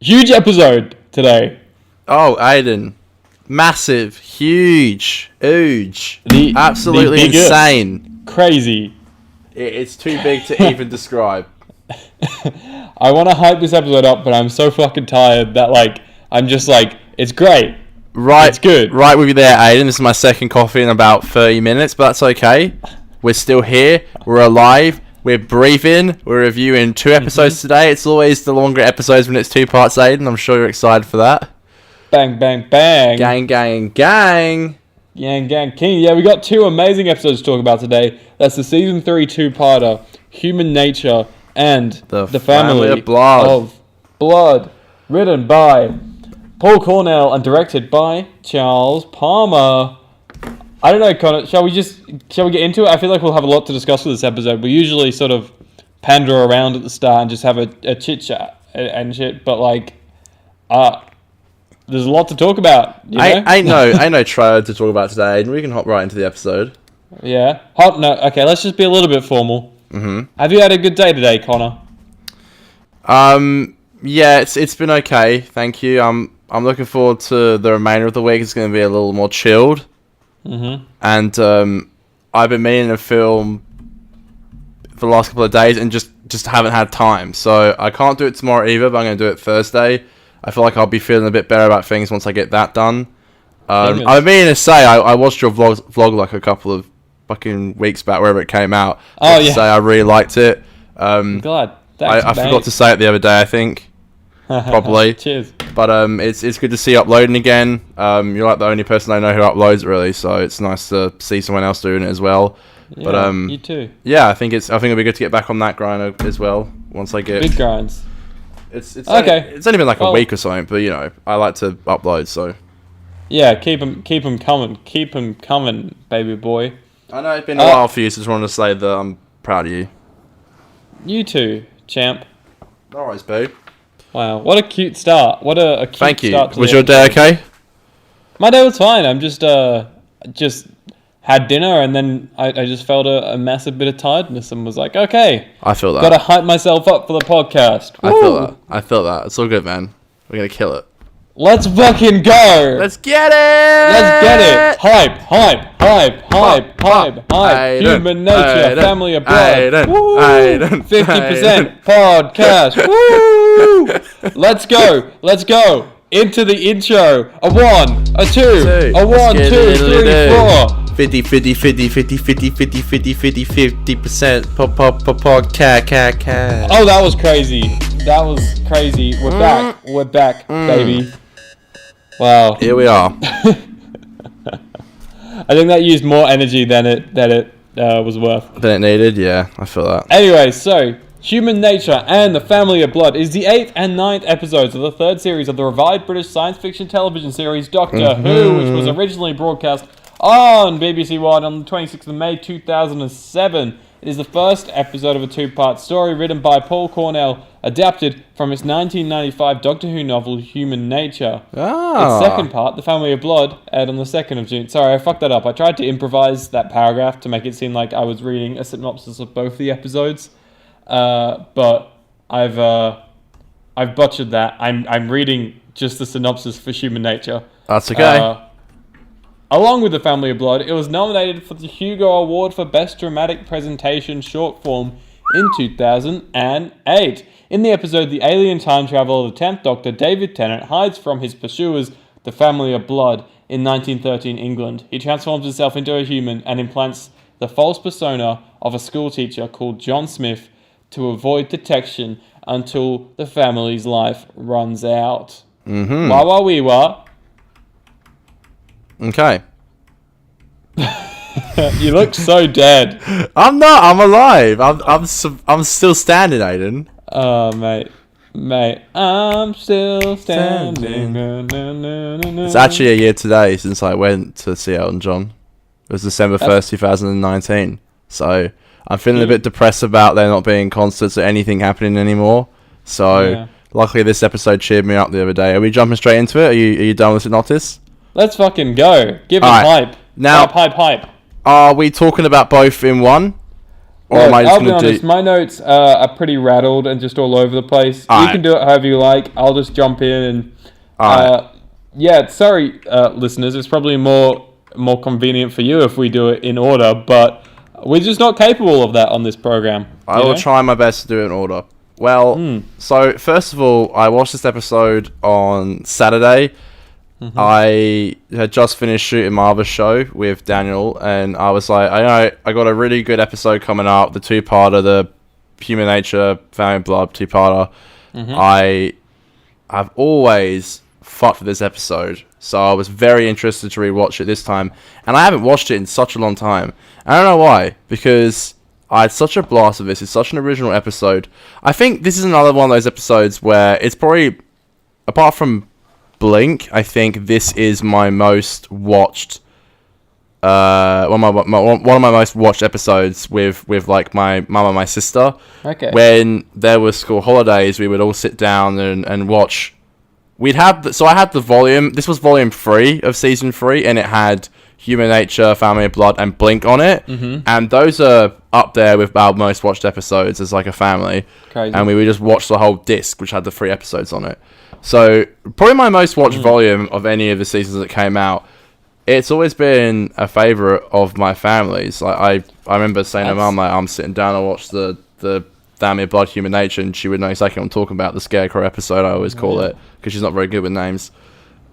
Huge episode today. Oh, Aiden. Massive, huge, absolutely the insane. Crazy. It's too big to even describe. I want to hype this episode up, but I'm so fucking tired that I'm just it's great. Right, it's good. Right with you there, Aiden. This is my second coffee in about 30 minutes, but that's okay. We're still here. We're alive. We're breathing. We're reviewing 2 episodes today. It's always the longer episodes when it's 2 parts, Aiden. I'm sure you're excited for that. Bang, bang, bang. Gang, gang, gang. Gang, gang, king. Yeah, we got 2 amazing episodes to talk about today. That's the Season 3 2-parter, Human Nature, and the Family of Blood. Written by Paul Cornell and directed by Charles Palmer. I don't know, Connor, shall we get into it? I feel like we'll have a lot to discuss with this episode. We usually sort of pander around at the start and just have a chit-chat and shit, but there's a lot to talk about, you know? I know triad to talk about today, and we can hop right into the episode. Yeah. Okay, let's just be a little bit formal. Mm-hmm. Have you had a good day today, Connor? Yeah, it's been okay, thank you. I'm looking forward to the remainder of the week. It's going to be a little more chilled. Mm-hmm. And I've been meaning to film for the last couple of days and just haven't had time. So I can't do it tomorrow either, but I'm going to do it Thursday. I feel like I'll be feeling a bit better about things once I get that done. I mean to say, I watched your vlog like a couple of fucking weeks back, wherever it came out. Oh, yeah. To say I really liked it. I'm glad. I forgot to say it the other day, I think. Probably. Cheers. But it's good to see you uploading again. You're like the only person I know who uploads really, so it's nice to see someone else doing it as well. Yeah, but you too. Yeah, I think it'll be good to get back on that grind as well once I get big grinds. It's okay. It's only been like a week or something, but you know, I like to upload, so yeah, keep them coming, baby boy. I know it's been a while for you, so just wanted to say that I'm proud of you. You too, champ. No worries, babe. Wow, what a cute start. What a cute Thank you. start to Was your day okay? My day was fine. I'm just had dinner and then I just felt a massive bit of tiredness and was like, okay. I feel that. Gotta hype myself up for the podcast. Woo! I feel that. It's all good, man. We're gonna kill it. Let's fucking go! Let's get it! Let's get it! Hype! Human nature, family of blood. 50% podcast. Woo! Let's go! Into the intro. A 1, a 2, a 1, 2, 3, 4. 50% podcast. Oh, that was crazy. We're back, baby. Wow. Here we are. I think that used more energy than it was worth. Than it needed, yeah, I feel that. Anyway, so Human Nature and the Family of Blood is the 8th and 9th episodes of the 3rd series of the revived British science fiction television series Doctor Who, which was originally broadcast on BBC One on the 26th of May 2007. It is the first episode of a 2-part story written by Paul Cornell, adapted from its 1995 Doctor Who novel Human Nature. Its second part, The Family of Blood, aired on the 2nd of June. Sorry, I fucked that up. I tried to improvise that paragraph to make it seem like I was reading a synopsis of both the episodes, but I've butchered that. I'm reading just the synopsis for Human Nature. That's okay. Along with The Family of Blood, it was nominated for the Hugo Award for Best Dramatic Presentation Short Form in 2008. In the episode, the alien time traveler of the 10th Doctor, David Tennant, hides from his pursuers, the Family of Blood, in 1913 England. He transforms himself into a human and implants the false persona of a schoolteacher called John Smith to avoid detection until the family's life runs out. Mm-hmm. Wah. Okay. You look so dead. I'm not. I'm alive. I'm still standing, Aiden. Oh, mate, I'm still standing. It's actually a year today since I went to see Elton John. It was December 1st, 2019. So I'm feeling a bit depressed about there not being concerts or anything happening anymore. So luckily this episode cheered me up the other day. Are we jumping straight into it? Are you done with synopsis? Let's fucking go. Give it hype. Now, hype. Are we talking about both in one? Or am I just I'll be going to honest, do... my notes are pretty rattled and just all over the place. You Alright. can do it however you like. I'll just jump in and... Alright. yeah, sorry, listeners. It's probably more convenient for you if we do it in order, but we're just not capable of that on this program. I will try my best to do it in order. Well, so first of all, I watched this episode on Saturday. I had just finished shooting my other show with Daniel, and I was like, I got a really good episode coming up, the two-parter, the Human Nature, Family Blood two-parter. I've always fucked with this episode, so I was very interested to rewatch it this time, and I haven't watched it in such a long time. I don't know why, because I had such a blast with this. It's such an original episode. I think this is another one of those episodes where it's probably, apart from Blink, I think this is my most watched, one of my most watched episodes with like my mum and my sister. Okay. When there were school holidays, we would all sit down and watch. I had the volume. This was volume 3 of season 3, and it had Human Nature, Family of Blood, and Blink on it. And those are up there with our most watched episodes as like a family. Crazy. And we would just watch the whole disc, which had the 3 episodes on it. So probably my most watched volume of any of the seasons that came out. It's always been a favourite of my family's. Like I remember saying to Mum, like, I'm sitting down and watch the Family of Blood, Human Nature, and she would know exactly what I'm talking about. The Scarecrow episode, I always call it, because she's not very good with names.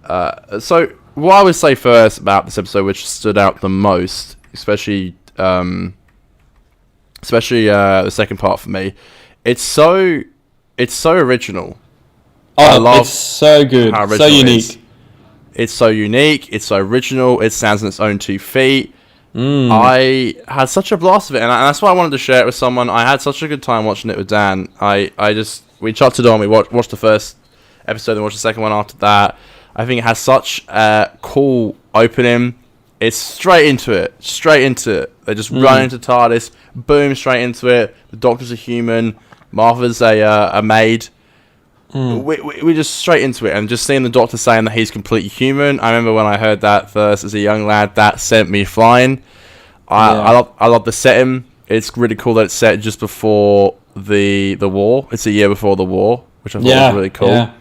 So what I would say first about this episode, which stood out the most, especially the second part for me, it's so original. It's so good, so unique. It's so unique. It's so original. It stands on its own 2 feet. I had such a blast of it, and that's why I wanted to share it with someone. I had such a good time watching it with Dan. We chucked it on. We watched the first episode and watched the second one after that. I think it has such a cool opening. It's straight into it. They just run into TARDIS, boom, straight into it. The Doctor's a human. Martha's a maid. We just straight into it, and just seeing the Doctor saying that he's completely human. I remember when I heard that first as a young lad, that sent me flying. I love the setting. It's really cool that it's set just before the war. It's a year before the war, which I thought was really cool. Yeah.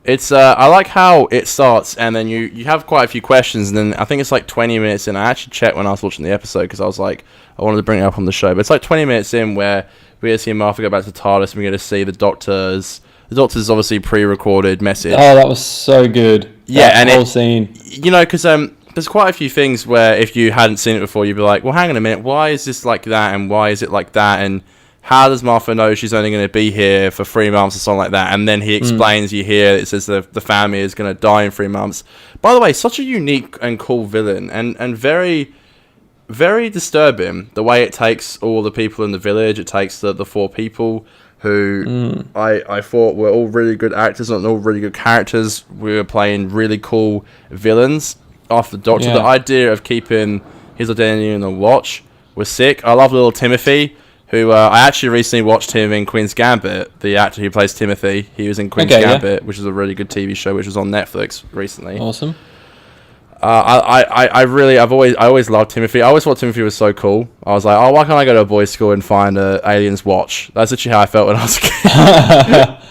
It's I like how it starts, and then you have quite a few questions, and then I think it's like 20 minutes in. I actually checked when I was watching the episode because I was like, I wanted to bring it up on the show, but it's like 20 minutes in where we get to see Martha go back to TARDIS, and we get to see the Doctor's obviously pre-recorded message. Oh, that was so good. Yeah, that whole scene. You know, because there's quite a few things where if you hadn't seen it before, you'd be like, well, hang on a minute, why is this like that, and why is it like that, and how does Martha know she's only going to be here for 3 months or something like that? And then he explains, you hear, it says the family is going to die in 3 months. By the way, such a unique and cool villain, and very, very disturbing, the way it takes all the people in the village. It takes the 4 people who I thought were all really good actors and all really good characters. We were playing really cool villains after the Doctor. The idea of keeping his identity in the Watch was sick. I love little Timothy, who I actually recently watched him in Queen's Gambit. The actor who plays Timothy, he was in Queen's Gambit, which is a really good TV show, which was on Netflix recently. Awesome. I've always loved Timothy. I always thought Timothy was so cool. I was like, oh, why can't I go to a boys' school and find a alien's watch? That's actually how I felt when I was a kid.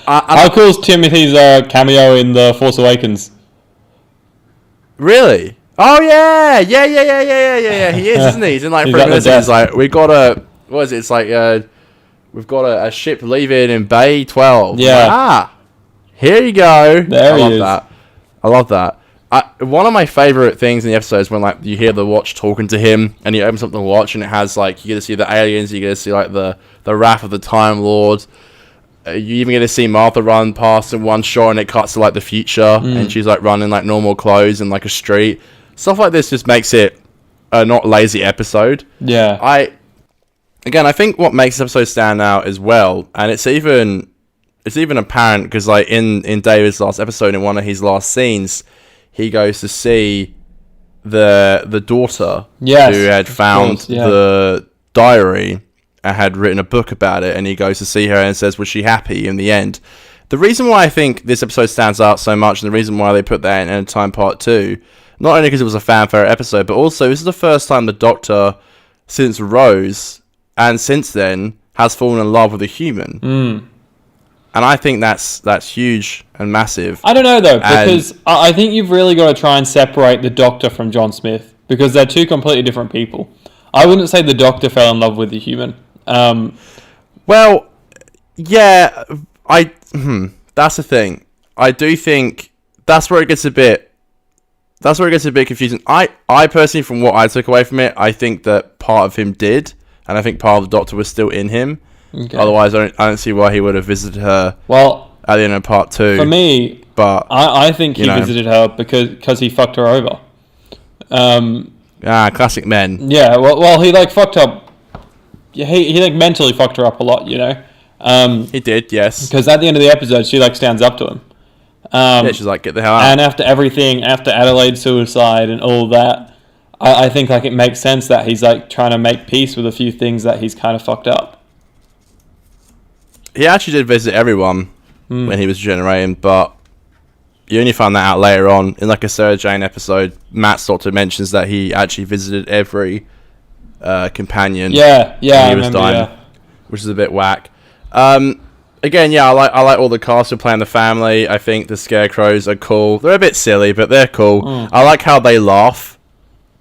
How cool is Timothy's cameo in The Force Awakens? Really? Oh yeah. He is, isn't he? He's in like 3 minutes. He's like, we got a. What is it? It's like we've got a ship leaving in Bay 12. Yeah. Like, here you go. There he is. I love that. One of my favorite things in the episode is when like you hear the Watch talking to him, and he opens up the Watch, and it has like, you get to see the aliens, you get to see like the wrath of the Time Lord. You even get to see Martha run past in one shot, and it cuts to like the future, and she's like running like normal clothes in like a street. Stuff like this just makes it a not lazy episode. Yeah. I think what makes this episode stand out as well, and it's even apparent because like in David's last episode, in one of his last scenes, he goes to see the daughter who had found the diary and had written a book about it, and he goes to see her and says, was she happy in the end? The reason why I think this episode stands out so much, and the reason why they put that in End-of-Time Part 2, not only because it was a fanfare episode, but also this is the first time the Doctor, since Rose, and since then has fallen in love with a human. And I think that's huge and massive. I don't know though, because I think you've really got to try and separate the Doctor from John Smith, because they're two completely different people. I wouldn't say the Doctor fell in love with the human. Well, yeah, that's the thing. I do think that's where it gets a bit confusing. I personally, from what I took away from it, I think that part of him did, and I think part of the Doctor was still in him. Okay. Otherwise, I don't see why he would have visited her. Well, at the end of part 2. For me, but I think he visited her because he fucked her over. Classic men. Yeah. Well, he fucked up. He mentally fucked her up a lot. He did, yes. Because at the end of the episode, she stands up to him. She's like, get the hell out. And after everything, after Adelaide's suicide and all that, I think it makes sense that he's trying to make peace with a few things that he's kind of fucked up. He actually did visit everyone when he was regenerating, but you only find that out later on in a Sarah Jane episode. Matt's Doctor mentions that he actually visited every companion. Yeah, when he was dying, which is a bit whack. Again, I like all the cast who play in the family. I think the Scarecrows are cool. They're a bit silly, but they're cool. I like how they laugh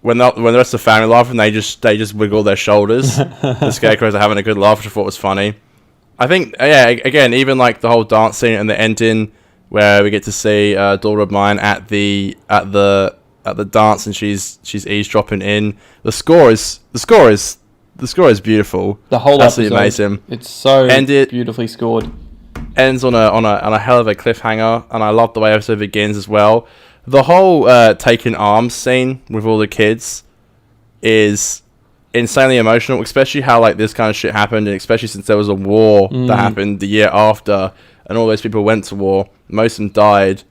when the rest of the family laugh, and they just wiggle their shoulders. The Scarecrows are having a good laugh, which I thought was funny. I think, again, even the whole dance scene and the ending where we get to see Daughter of Mine at the dance, and she's eavesdropping in. The score is beautiful. The whole absolutely episode, amazing. It's so beautifully scored. Ends on a hell of a cliffhanger, and I love the way the episode begins as well. The whole taking arms scene with all the kids is insanely emotional, especially how this kind of shit happened, and especially since there was a war that happened the year after, and all those people went to war. Most of them died,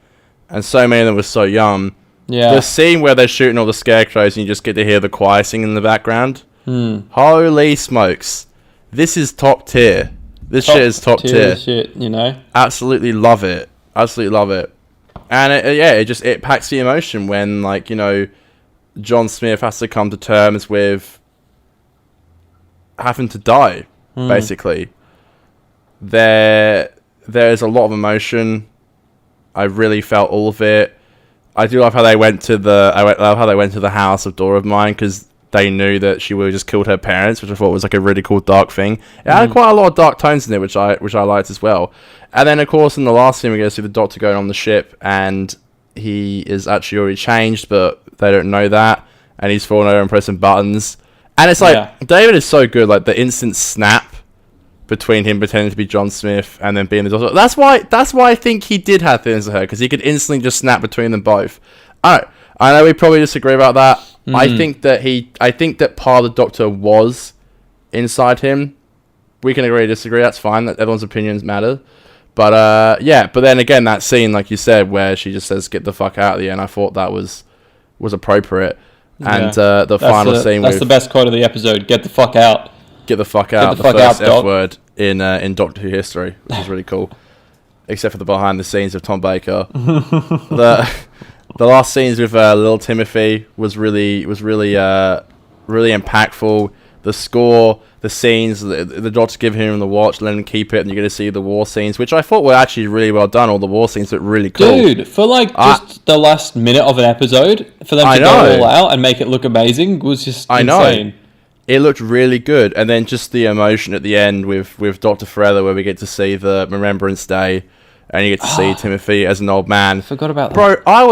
and so many of them were so young. Yeah. The scene where they're shooting all the Scarecrows and you just get to hear the choir singing in the background. Holy smokes. This is top tier. This shit is top tier. Shit, Absolutely love it. Absolutely love it. And it packs the emotion when John Smith has to come to terms with having to die, basically. There's a lot of emotion. I really felt all of it. I do love how they went to the house of Daughter of Mine, because they knew that she would have just killed her parents, which I thought was a really cool dark thing. It had quite a lot of dark tones in it, which I liked as well. And then, of course, in the last scene, we get to see the Doctor going on the ship, and he is actually already changed, but they don't know that, and he's falling over and pressing buttons. And it's David is so good, the instant snap between him pretending to be John Smith and then being the Doctor. That's why I think he did have feelings for her, because he could instantly just snap between them both. Alright, I know we probably disagree about that. I think that part of the Doctor was inside him. We can agree to disagree, that's fine, that everyone's opinions matter. But but then again, that scene, like you said, where she just says get the fuck out of the end, I thought that was appropriate. And the final scene, that's the best quote of the episode. Get the fuck out. Get the fuck out. The first F word in Doctor Who history, which is really cool. Except for the behind the scenes of Tom Baker. The last scenes with little Timothy was really impactful. The score, the scenes, the Doctor giving him the watch, letting him keep it, and you're going to see the war scenes, which I thought were actually really well done. All the war scenes look really cool. Dude, for just the last minute of an episode, for them to go all out and make it look amazing was just insane. It looked really good. And then just the emotion at the end with Dr. Forever, where we get to see the Remembrance Day, and you get to see Timothy as an old man. Forgot about that. Bro, I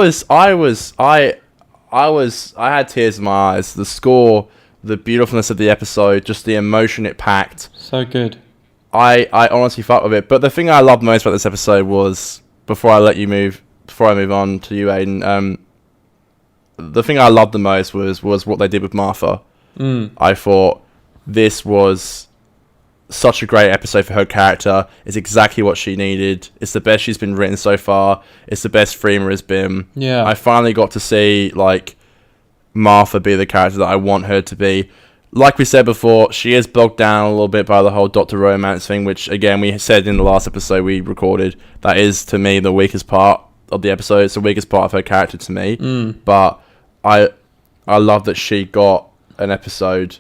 had tears in my eyes. The score, the beautifulness of the episode, just the emotion it packed. So good. I honestly fucked with it. But the thing I loved most about this episode was, before I move on to you, Aiden, the thing I loved the most was what they did with Martha. I thought this was such a great episode for her character. It's exactly what she needed. It's the best she's been written so far. It's the best Freema has been. Yeah. I finally got to see Martha be the character that I want her to be. Like we said before, she is bogged down a little bit by the whole Doctor Romance thing, which again we said in the last episode we recorded. That is, to me, the weakest part of the episode. It's the weakest part of her character to me. But I love that she got an episode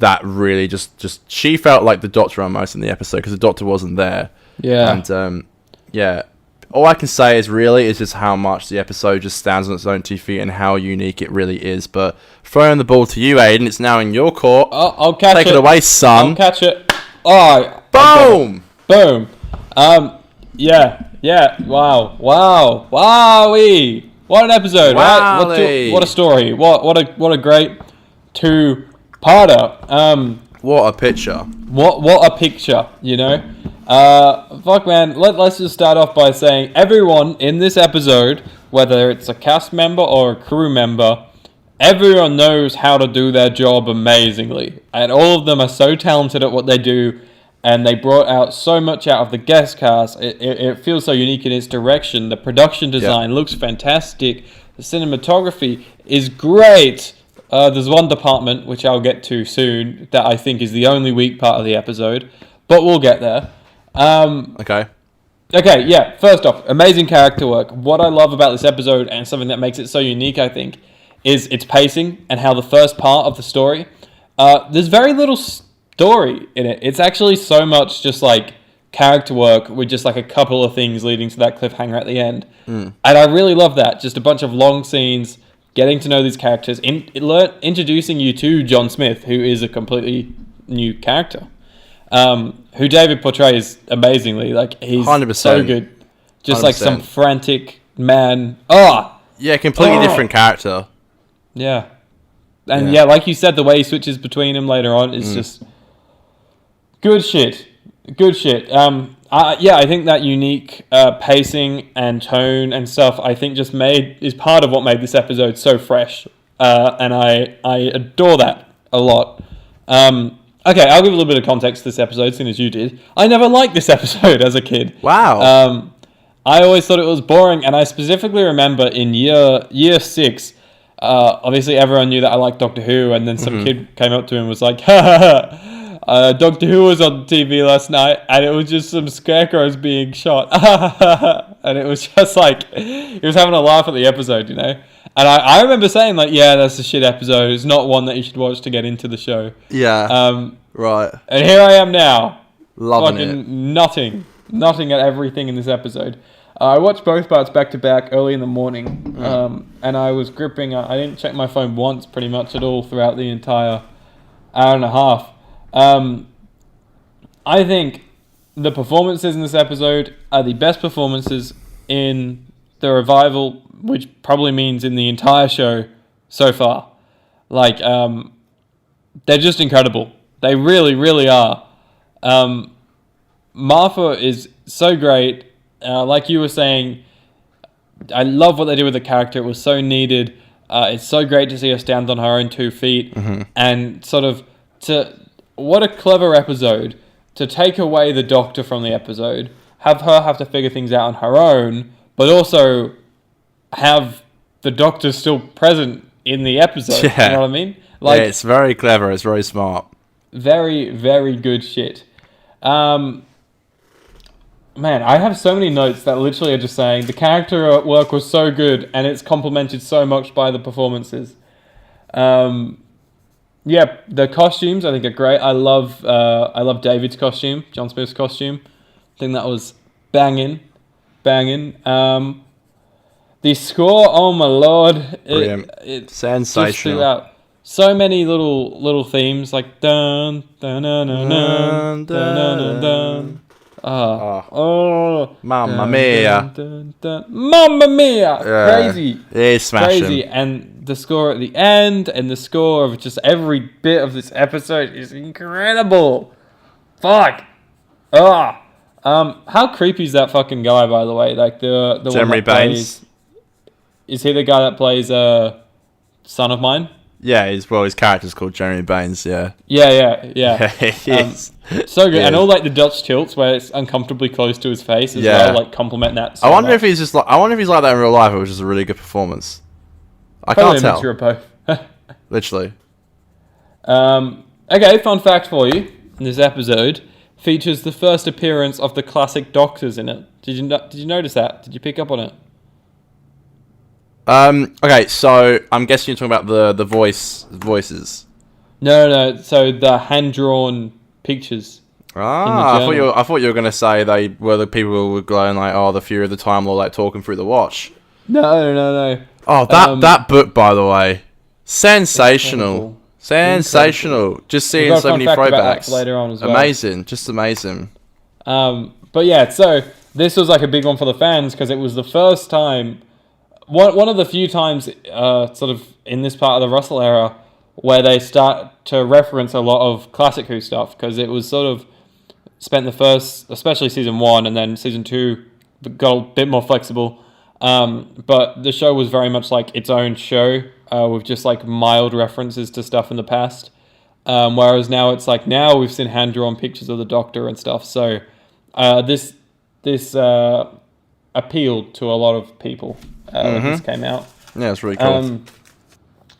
that really just she felt like the Doctor almost in the episode because the Doctor wasn't there. Yeah. And yeah, all I can say is just how much the episode just stands on its own 2 feet and how unique it really is. But throwing the ball to you, Aiden, it's now in your court. I'll catch it. Take it away, son. I'll catch it. Oh, boom! Boom. Yeah. Wow. Wowee. What an episode, right? What a story. What a great 2-parter. What a picture. What a picture, you know? Fuck, man. Let's just start off by saying everyone in this episode, whether it's a cast member or a crew member, everyone knows how to do their job amazingly. And all of them are so talented at what they do, and they brought out so much out of the guest cast. It feels so unique in its direction. The production design looks fantastic. The cinematography is great. There's one department, which I'll get to soon, that I think is the only weak part of the episode. But we'll get there. Okay, yeah. First off, amazing character work. What I love about this episode, and something that makes it so unique, I think, is its pacing and how the first part of the story, there's very little story in it. It's actually so much just like character work with just like a couple of things leading to that cliffhanger at the end. And I really love that. Just a bunch of long scenes, getting to know these characters, introducing you to John Smith, who is a completely new character, who David portrays amazingly. Like, he's 100%. so good. Just 100%. Like some frantic man. Yeah, completely different character. Yeah. And yeah, like you said, the way he switches between them later on is just good shit. I think that unique pacing and tone and stuff, I think is part of what made this episode so fresh. And I adore that a lot. Okay, I'll give a little bit of context to this episode, seeing as you did. I never liked this episode as a kid. Wow. I always thought it was boring, and I specifically remember in year 6, obviously everyone knew that I liked Doctor Who, and then some kid came up to him and was like, Doctor Who was on TV last night, and it was just some scarecrows being shot. And it was just like, he was having a laugh at the episode, you know? And I remember saying, like, yeah, that's a shit episode. It's not one that you should watch to get into the show. Yeah. Right. And here I am now. Loving fucking nutting at everything in this episode. I watched both parts back to back early in the morning. And I was gripping. I didn't check my phone once pretty much at all throughout the entire hour and a half. I think the performances in this episode are the best performances in the revival, which probably means in the entire show so far. Like, they're just incredible. They really, really are. Martha is so great. Like you were saying, I love what they did with the character. It was so needed. It's so great to see her stand on her own 2 feet. And sort of what a clever episode to take away the Doctor from the episode, have her have to figure things out on her own, but also have the Doctor still present in the episode. Yeah. You know what I mean? Like, yeah, it's very clever. It's very smart. Very, very good shit. Man, I have so many notes that literally are just saying the character work was so good and it's complemented so much by the performances. Yeah, the costumes I think are great. I love David's costume, John Smith's costume. I think that was banging. The score, oh my lord, it sensational. So many little themes like dun dun dun dun dun dun dun. Mamma mia. Mamma mia! Crazy. It's smashing. Crazy. And the score at the end and the score of just every bit of this episode is incredible. Fuck. How creepy is that fucking guy, by the way? Like the Jeremy Baines. Is he the guy that plays Son of Mine? Yeah, his character's called Jeremy Baines, yeah. Yeah. Yes. So good. And all like the Dutch tilts where it's uncomfortably close to his face as well, like complement that so I wonder much. if he's like that in real life, or it was just a really good performance. I Probably can't tell. a mixture of both. Literally. Okay, fun fact for you. This episode features the first appearance of the classic Doctors in it. Did you notice that? Did you pick up on it? Okay, so I'm guessing you're talking about the voices. No. So the hand-drawn pictures. Ah, I thought you were gonna say they were the people who were going like, oh, the Fury of the Time Lord, like talking through the watch. No. Oh, that book, by the way, sensational. Just seeing so many throwbacks later on as well. Amazing, just amazing. But yeah, so this was like a big one for the fans because it was the first time, one of the few times, sort of in this part of the Russell era, where they start to reference a lot of classic Who stuff, because it was sort of spent the first, especially season 1, and then season 2 got a bit more flexible. But the show was very much like its own show, with just like mild references to stuff in the past. Whereas now it's like, now we've seen hand-drawn pictures of the Doctor and stuff. So this appealed to a lot of people when this came out. Yeah, it's really cool.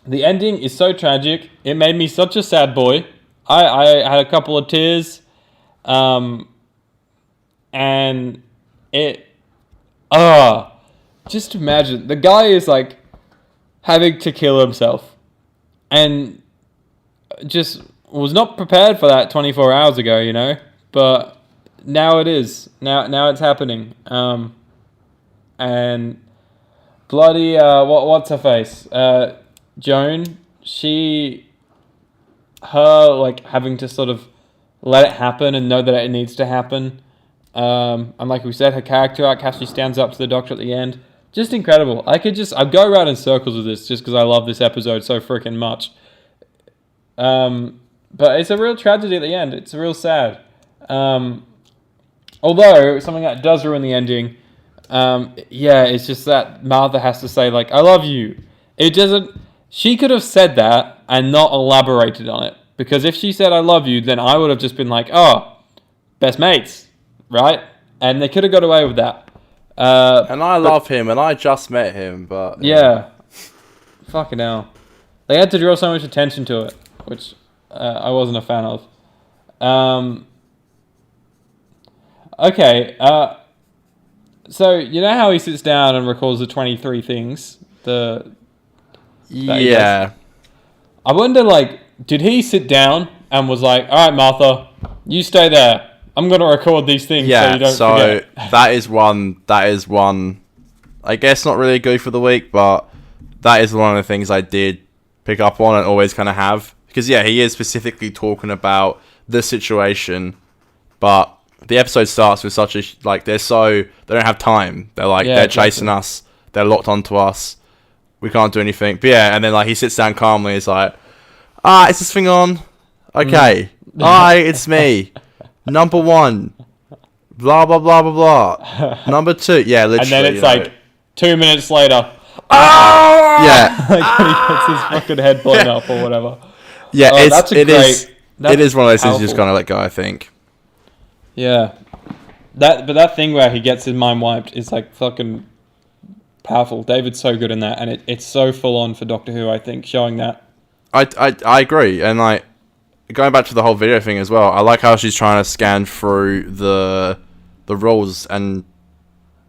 The ending is so tragic. It made me such a sad boy. I had a couple of tears. And it... just imagine. The guy is like having to kill himself. And just was not prepared for that 24 hours ago, you know? But now it is. Now it's happening. And bloody... what's her face? Joan, her like having to sort of let it happen and know that it needs to happen. And like we said, her character arc actually stands up to the Doctor at the end. Just incredible. I'd go around in circles with this just because I love this episode so freaking much. But it's a real tragedy at the end. It's real sad. Although something that does ruin the ending, it's just that Martha has to say like, "I love you." It doesn't. She could have said that and not elaborated on it. Because if she said, "I love you," then I would have just been like, "Oh, best mates," right? And they could have got away with that. And I love him, and I just met him, but... Yeah. Fucking hell. They had to draw so much attention to it, which I wasn't a fan of. Okay. So, you know how he sits down and recalls the 23 things? Yeah. I wonder, like, did he sit down and was like, "All right, Martha, you stay there. I'm going to record these things so you don't forget." that is one, I guess not really good for the week, but that is one of the things I did pick up on and always kind of have. Because, yeah, he is specifically talking about the situation, but the episode starts with such a, like, they don't have time. They're like, they're chasing us. They're locked onto us. We can't do anything. But yeah, and then like he sits down calmly. He's like, is this thing on? Okay. Hi, it's me. Number 1. Blah, blah, blah, blah, blah. Number 2. Yeah, literally. And then it's like 2 minutes later. Yeah. Like when he gets his fucking head blown up or whatever. Yeah, it is one of those things you just kind of let go, I think. Yeah. That thing where he gets his mind wiped is like fucking... powerful. David's so good in that, and it's so full on for Doctor Who, I think, showing that. I agree, and like going back to the whole video thing as well, I like how she's trying to scan through the rules, and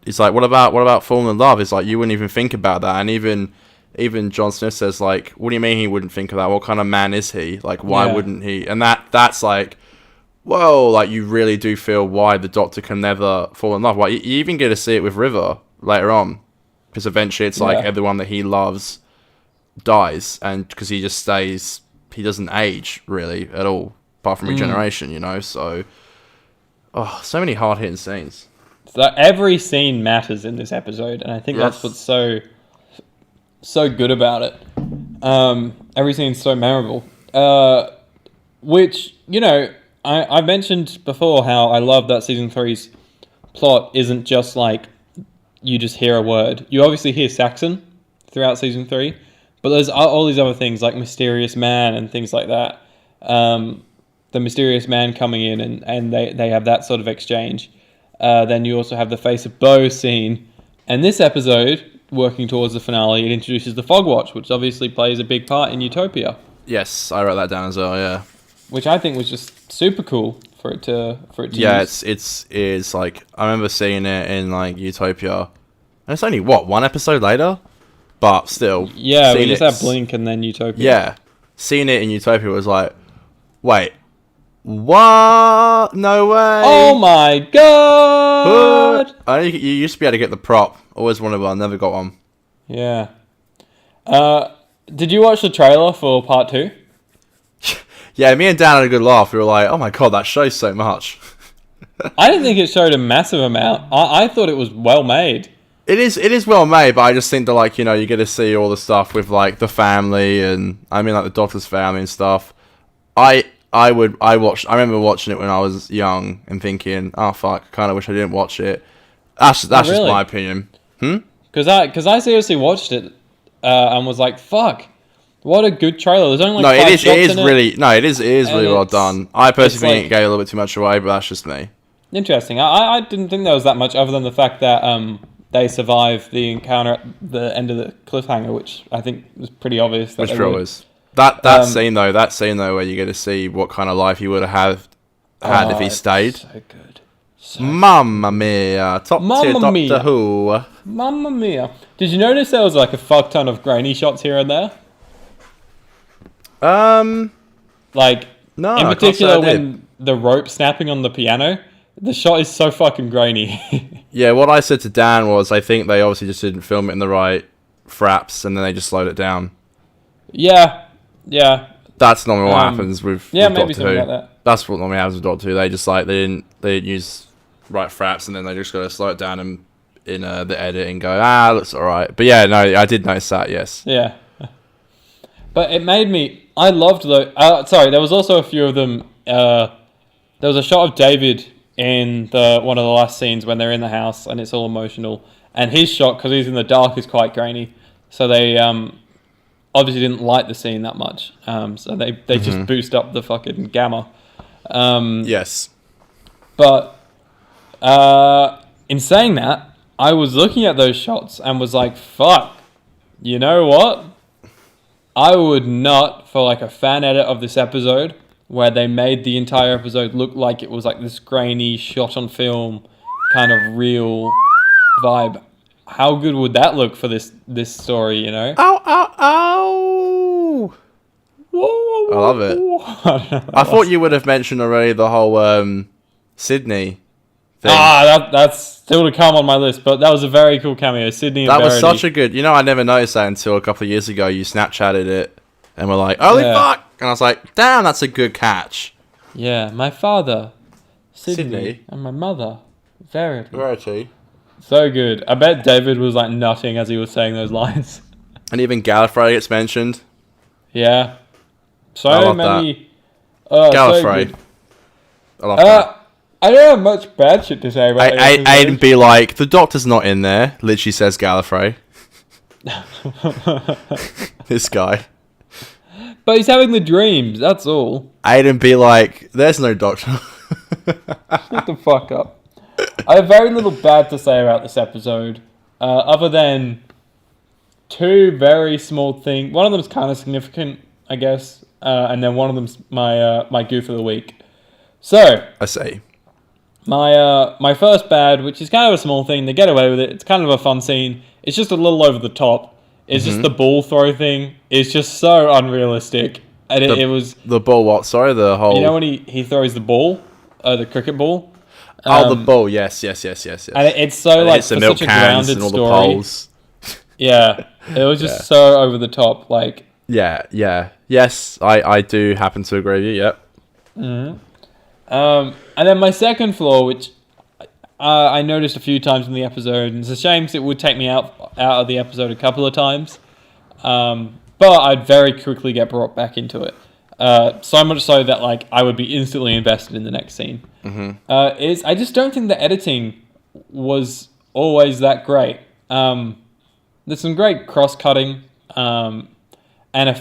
it's like, what about falling in love? It's like you wouldn't even think about that, and even John Smith says like, what do you mean he wouldn't think of that? What kind of man is he? Like, why wouldn't he? And that's like, whoa, like you really do feel why the Doctor can never fall in love. Like you even get to see it with River later on. Because eventually it's like everyone that he loves dies, and because he just stays, he doesn't age really at all, apart from regeneration, you know. So, so many hard hitting scenes. So every scene matters in this episode, and I think that's what's so good about it. Every scene's so memorable. Which, you know, I mentioned before how I love that season 3's plot isn't just like you just hear a word. You obviously hear Saxon throughout season 3, but there's all these other things like Mysterious Man and things like that. The Mysterious Man coming in and they have that sort of exchange. Then you also have the Face of Bo scene. And this episode, working towards the finale, it introduces the Fog Watch, which obviously plays a big part in Utopia. Yes, I wrote that down as well, yeah. Which I think was just super cool for it to use. It's like, I remember seeing it in like Utopia, and it's only one episode later, but still. Yeah, we just have Blink and then Utopia. Yeah, seeing it in Utopia was like, wait, what? No way. Oh my god! I know you used to be able to get the prop. Always wanted one, never got one. Yeah. Did you watch the trailer for part 2? Yeah, me and Dan had a good laugh. We were like, oh my god, that shows so much. I didn't think it showed a massive amount. I thought it was well made. It is well made, but I just think that, like, you know, you get to see all the stuff with, like, the family and, I mean, like, the Doctor's family and stuff. I remember watching it when I was young and thinking, oh fuck, I kind of wish I didn't watch it. That's just my opinion. Because I seriously watched it and was like, fuck, what a good trailer. There's only like it is really well done. I personally think it gave a little bit too much away, but that's just me. Interesting. I didn't think there was that much other than the fact that they survived the encounter at the end of the cliffhanger, which I think was pretty obvious. Which was. That scene though, where you get to see what kind of life he would have had if he stayed. So good. Mamma mia! Top tier Doctor Who. Mamma mia! Did you notice there was like a fuck ton of grainy shots here and there? Like no, in particular when the rope snapping on the piano, the shot is so fucking grainy. Yeah, what I said to Dan was I think they obviously just didn't film it in the right fraps, and then they just slowed it down. Yeah. That's normally what happens with maybe Doctor something Who. like that. That's what normally happens with Doctor Who. They just like they didn't use right fraps, and then they just got to slow it down and in the edit and go, looks alright. But yeah, no, I did notice that. Yes. Yeah. But it made me. I loved the. Sorry, there was also a few of them. There was a shot of David in one of the last scenes when they're in the house and it's all emotional, and his shot, because he's in the dark, is quite grainy. So they obviously didn't light the scene that much. So they just boost up the fucking gamma. Yes. But in saying that, I was looking at those shots and was like, fuck, you know what? I would not, for like a fan edit of this episode, where they made the entire episode look like it was like this grainy, shot on film, kind of real vibe. How good would that look for this story, you know? Ow, ow, ow! Whoa, I love it. I thought you would have mentioned already the whole Sydney thing. That's still to come on my list, but that was a very cool cameo. Sydney and That Verity. was such a good... You know, I never noticed that until a couple of years ago. You Snapchatted it and were like, holy fuck! And I was like, damn, that's a good catch. Yeah, my father, Sydney. Sydney. And my mother, Verity. Verity. So good. I bet David was like nutting as he was saying those lines. And even Gallifrey gets mentioned. Yeah. So love many... Gallifrey. So I love that. I don't have much bad shit to say about it. Aiden be like, the Doctor's not in there. Literally says Gallifrey. This guy. But he's having the dreams, that's all. Aiden be like, there's no Doctor. Shut the fuck up. I have very little bad to say about this episode, other than two very small things. One of them's kind of significant, I guess, and then one of them's my goof of the week. So I say. My first bad, which is kind of a small thing, they get away with it. It's kind of a fun scene. It's just a little over the top. It's just the ball throw thing. It's just so unrealistic, and it was the ball. What? Sorry, the whole. You know when he throws the ball, the cricket ball. The ball. Yes. And it's so and like it's the for milk such a cans grounded and all story. the poles. Yeah, it was just so over the top. Like yes, I do happen to agree with you. Yep. And then my second flaw, which I noticed a few times in the episode, and it's a shame because it would take me out of the episode a couple of times, but I'd very quickly get brought back into it. So much so that like I would be instantly invested in the next scene. Is I just don't think the editing was always that great. There's some great cross-cutting and a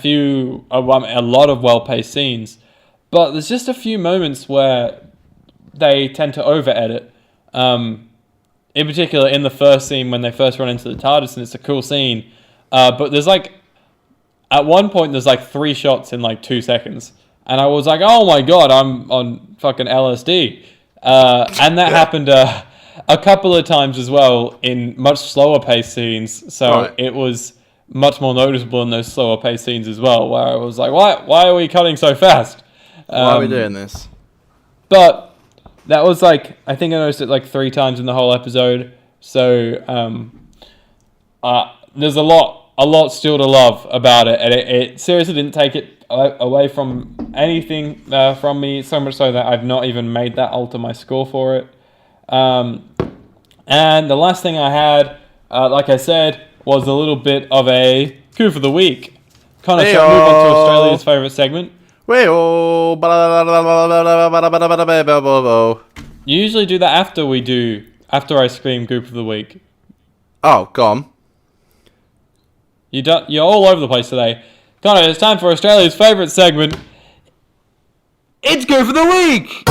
lot of well-paced scenes, but there's just a few moments where they tend to over-edit. In particular, in the first scene when they first run into the TARDIS, and it's a cool scene, but there's like at one point there's like 3 shots in like 2 seconds, and I was like, oh my god, I'm on fucking LSD, and that happened a couple of times as well in much slower paced scenes. So it was much more noticeable in those slower paced scenes as well, where I was like, why are we cutting so fast? Why are we doing this? But that was like, I think I noticed it like 3 times in the whole episode. So there's a lot still to love about it, and it seriously didn't take it away from anything from me, so much so that I've not even made that alter my score for it. And the last thing I had, like I said, was a little bit of a coup for the week. Kind of move on to Australia's favourite segment. You usually do that after I scream goop of the week. Oh, go on. You're all over the place today. Connor, it's time for Australia's favourite segment. It's Goof of the Week!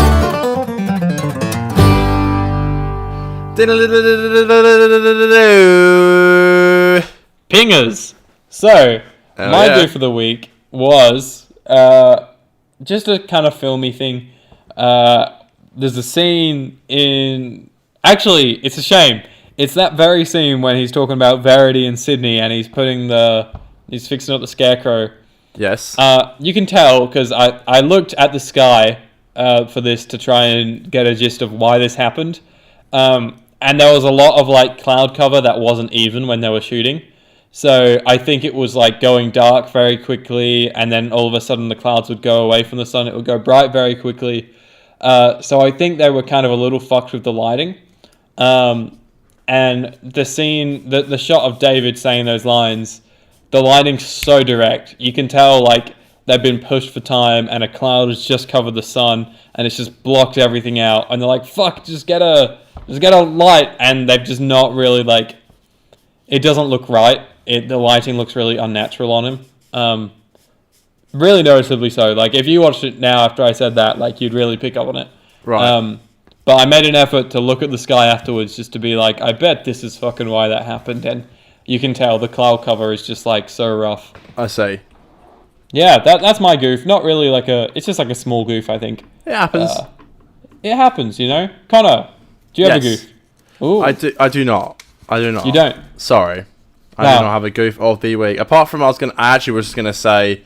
Pingers! So, my Goof of the Week was just a kind of filmy thing. There's a scene in... Actually, it's a shame. It's that very scene when he's talking about Verity and Sydney, and he's fixing up the scarecrow. Yes. You can tell, because I looked at the sky for this to try and get a gist of why this happened. And there was a lot of like cloud cover that wasn't even when they were shooting. So I think it was like going dark very quickly, and then all of a sudden the clouds would go away from the sun. It would go bright very quickly. So I think they were kind of a little fucked with the lighting. And the scene, the shot of David saying those lines, the lighting's so direct. You can tell like they've been pushed for time, and a cloud has just covered the sun, and it's just blocked everything out. And they're like, "Fuck, just get a light," and they've just not really like. It doesn't look right. The lighting looks really unnatural on him. Really noticeably so. Like if you watched it now after I said that, like you'd really pick up on it. Right. But I made an effort to look at the sky afterwards just to be like, I bet this is fucking why that happened. And you can tell the cloud cover is just like so rough. I see. Yeah, that's my goof. Not really like it's just like a small goof, I think. It happens. It happens, you know. Connor, do you have a goof? Ooh. I do not. You don't? Sorry. I do not have a goof of the week. Apart from I actually was just going to say,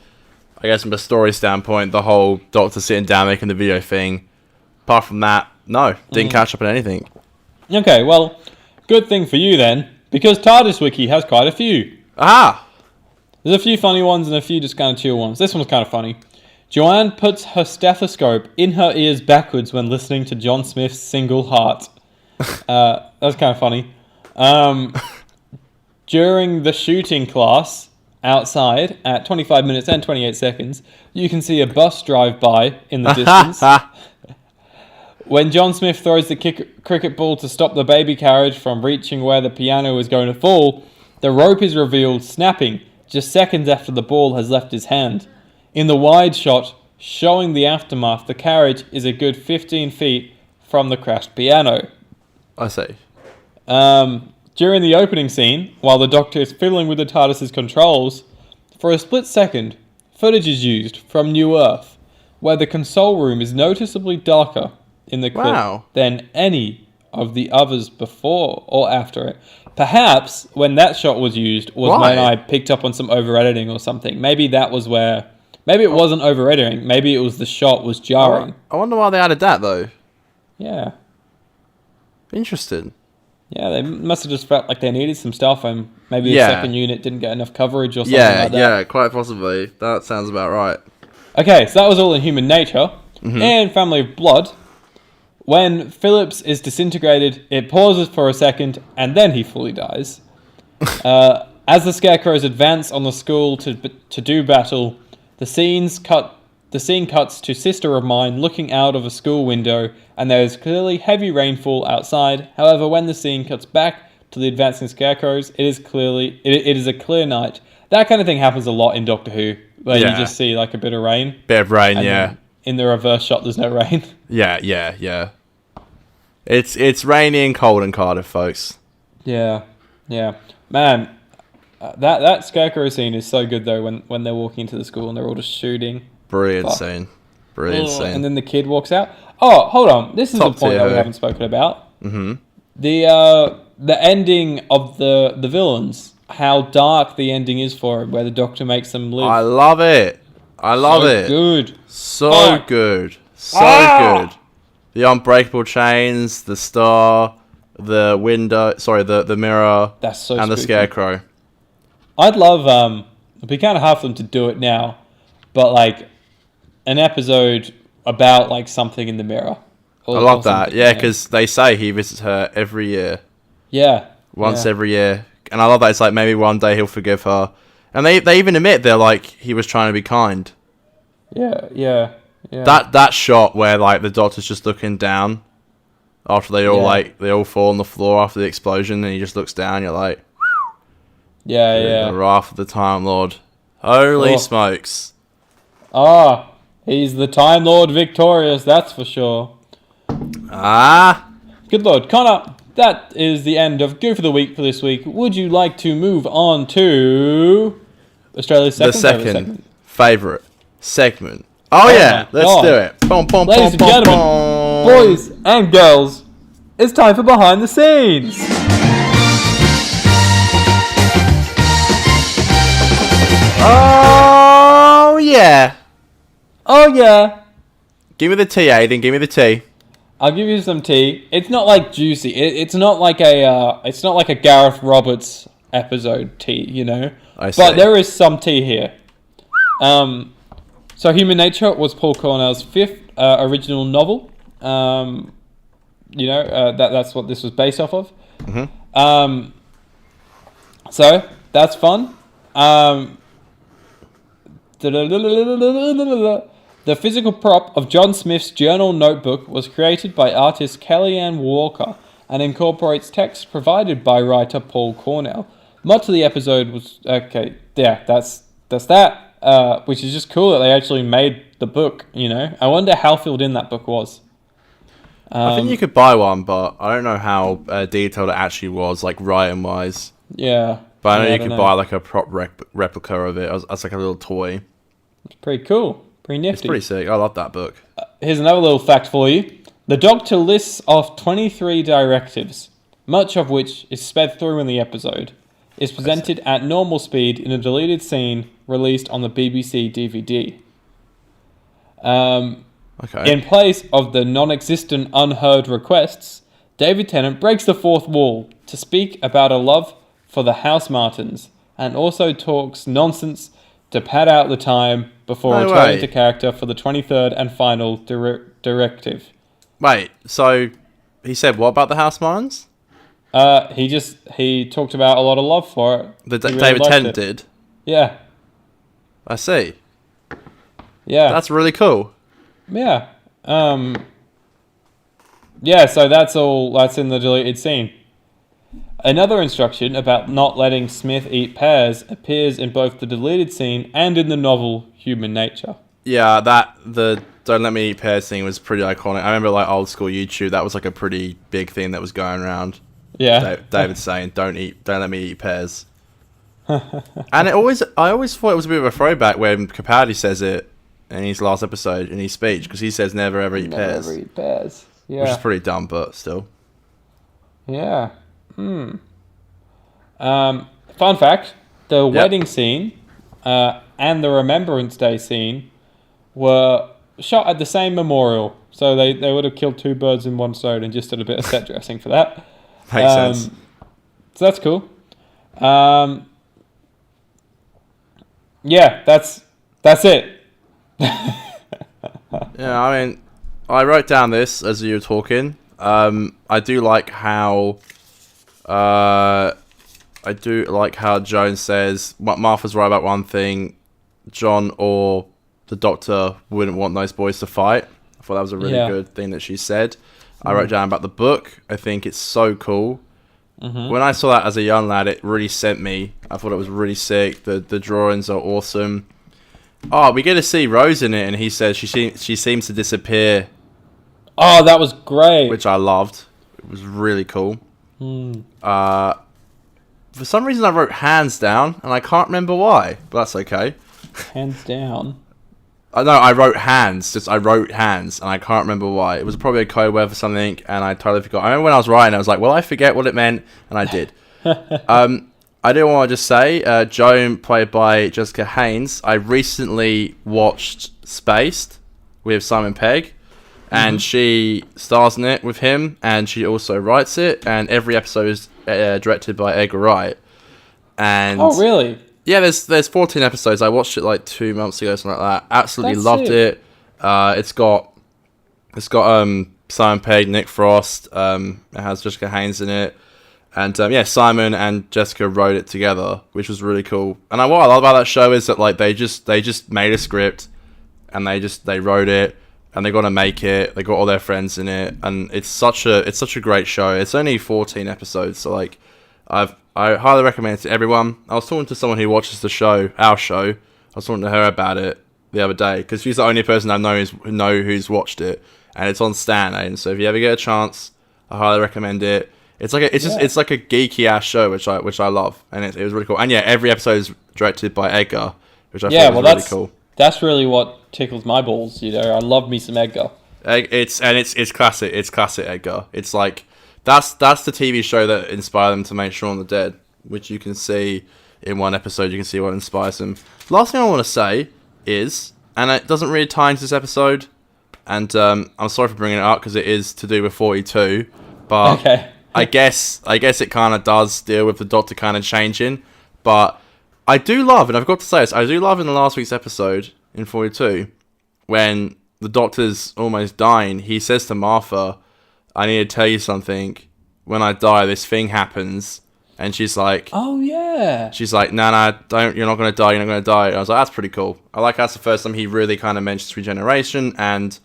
I guess from a story standpoint, the whole doctor sitting down making the video thing. Apart from that, no. Didn't catch up on anything. Okay, well, good thing for you then, because TARDIS Wiki has quite a few. Ah! There's a few funny ones and a few just kind of chill ones. This one's kind of funny. Joanne puts her stethoscope in her ears backwards when listening to John Smith's Single Heart. That's kind of funny. During the shooting class outside at 25 minutes and 28 seconds, you can see a bus drive by in the distance. When John Smith throws the cricket ball to stop the baby carriage from reaching where the piano is going to fall, the rope is revealed snapping just seconds after the ball has left his hand. In the wide shot showing the aftermath, the carriage is a good 15 feet from the crashed piano. I see. During the opening scene, while the Doctor is fiddling with the TARDIS's controls, for a split second, footage is used from New Earth, where the console room is noticeably darker in the clip than any of the others before or after it. Perhaps when that shot was used was when I picked up on some over-editing or something. Maybe that was where... Maybe it wasn't over-editing. Maybe it was the shot was jarring. I wonder why they added that, though. Yeah. Interesting. Yeah, they must have just felt like they needed some stuff, and maybe the second unit didn't get enough coverage or something like that. Yeah, quite possibly. That sounds about right. Okay, so that was all in Human Nature. And Family of Blood. When Phillips is disintegrated, it pauses for a second, and then he fully dies. As the Scarecrows advance on the school to do battle, the scene cuts to Sister of Mine looking out of a school window, and there is clearly heavy rainfall outside. However, when the scene cuts back to the advancing Scarecrows, it is a clear night. That kind of thing happens a lot in Doctor Who, where you just see like a bit of rain. Bit of rain, yeah. In the reverse shot, there's no rain. Yeah. It's rainy and cold in Cardiff, folks. Yeah. Man, that Scarecrow scene is so good, though, when they're walking into the school and they're all just shooting. Brilliant scene. And then the kid walks out. Oh, hold on. This is a point that we haven't spoken about. Mm-hmm. The ending of the villains. how dark the ending is for him, where the Doctor makes them live. I love it. I love it. Good. So Fuck. good. So good. The unbreakable chains, the star, the window, the mirror, That's so and the spooky. scarecrow. I'd love, it'd be kind of hard for them to do it now, but like an episode about like something in the mirror. I love that. Yeah, because they say he visits her every year. Yeah. Once every year. And I love that it's like maybe one day he'll forgive her. And they even admit they're like, he was trying to be kind. Yeah. That shot where like the Doctor's just looking down after they all fall on the floor after the explosion, and he just looks down, you're like, Yeah. the wrath of the Time Lord. Holy smokes. He's the Time Lord victorious, that's for sure. Good Lord. Connor, that is the end of Goof of the Week for this week. Would you like to move on to Australia's second favourite segment? Oh yeah, let's do it. Boom, boom, Ladies and gentlemen, boys and girls, it's time for Behind the Scenes. Oh yeah. Give me the tea, Aiden. Give me the tea. I'll give you some tea. It's not like juicy. It's not like a Gareth Roberts episode tea, you know. I see. But there is some tea here. So Human Nature was Paul Cornell's fifth original novel. That's what this was based off of. Mm-hmm. So that's fun. The physical prop of John Smith's journal notebook was created by artist Kellyanne Walker and incorporates text provided by writer Paul Cornell. Much of the episode was that's that, which is just cool that they actually made the book. You know, I wonder how filled in that book was. I think you could buy one, but I don't know how detailed it actually was, like writing wise. Yeah, but I know you could buy like a prop replica of it as like a little toy. It's pretty cool. Pretty nifty. It's pretty sick. I love that book. Here's another little fact for you. The Doctor lists off 23 directives, much of which is sped through in the episode, is presented at normal speed in a deleted scene released on the BBC DVD. Okay. In place of the non-existent unheard requests, David Tennant breaks the fourth wall to speak about a love for the House Martins, and also talks nonsense to pad out the time before returning to character for the 23rd and final directive. Wait, so he said what about the House Martins? He talked about a lot of love for it. David Tennant did? Yeah. I see. Yeah. That's really cool. Yeah. Yeah, so that's in the deleted scene. Another instruction about not letting Smith eat pears appears in both the deleted scene and in the novel Human Nature. Yeah, the Don't Let Me Eat Pears thing was pretty iconic. I remember like old school YouTube, that was like a pretty big thing that was going around. Yeah. David saying, don't let me eat pears. And I always thought it was a bit of a throwback when Capaldi says it in his last episode, in his speech, because he says never ever eat pears. Never eat pears. Yeah. Which is pretty dumb, but still. Yeah. Fun fact, the wedding scene and the Remembrance Day scene were shot at the same memorial. So they would have killed two birds in one stone and just did a bit of set dressing for that. Makes sense. So that's cool. Yeah, that's it. Yeah, I mean, I wrote down this as you were talking. I do like how Joan says Martha's right about one thing. John or the Doctor wouldn't want those boys to fight. I thought that was a really good thing that she said. I wrote down about the book. I think it's so cool. Mm-hmm. When I saw that as a young lad, it really sent me. I thought it was really sick. The drawings are awesome. Oh, we get to see Rose in it, and he says she seems to disappear. Oh, that was great. Which I loved. It was really cool. For some reason, I wrote hands down, and I can't remember why, but that's okay. Hands down. No, I wrote hands. I wrote hands, and I can't remember why. It was probably a code word for something, and I totally forgot. I remember when I was writing, I was like, well, I forget what it meant, and I did. I do want to just say, Joan, played by Jessica Haynes, I recently watched Spaced with Simon Pegg, and she stars in it with him, and she also writes it, and every episode is directed by Edgar Wright. And oh, really? Yeah, there's 14 episodes. I watched it like 2 months ago, something like that. Absolutely That's loved sick. it. It's got Simon Pegg, Nick Frost. It has Jessica Haynes in it. And Simon and Jessica wrote it together, which was really cool. And what I love about that show is that like they just made a script, and they wrote it, and they got to make it. They got all their friends in it, and it's such a great show. It's only 14 episodes, so like I highly recommend it to everyone. I was talking to someone who watches the show, our show. I was talking to her about it the other day because she's the only person I know who's watched it, and it's on Stan. And so if you ever get a chance, I highly recommend it. It's like it's like a geeky ass show, which I love, and it was really cool. And yeah, every episode is directed by Edgar, which I thought was really cool. That's really what tickles my balls. You know, I love me some Edgar. It's classic. It's classic Edgar. It's like that's the TV show that inspired them to make Shaun of the Dead, which you can see in one episode. You can see what inspires them. Last thing I want to say is, and it doesn't really tie into this episode, and I'm sorry for bringing it up because it is to do with 42, but okay. I guess it kind of does deal with the Doctor kind of changing, but I do love, and I've got to say this, I do love in the last week's episode in 42 when the Doctor's almost dying. He says to Martha, "I need to tell you something. When I die, this thing happens." And she's like, "Oh yeah." She's like, "No, don't. You're not gonna die. You're not gonna die." And I was like, "That's pretty cool." I like that's the first time he really kind of mentions regeneration, and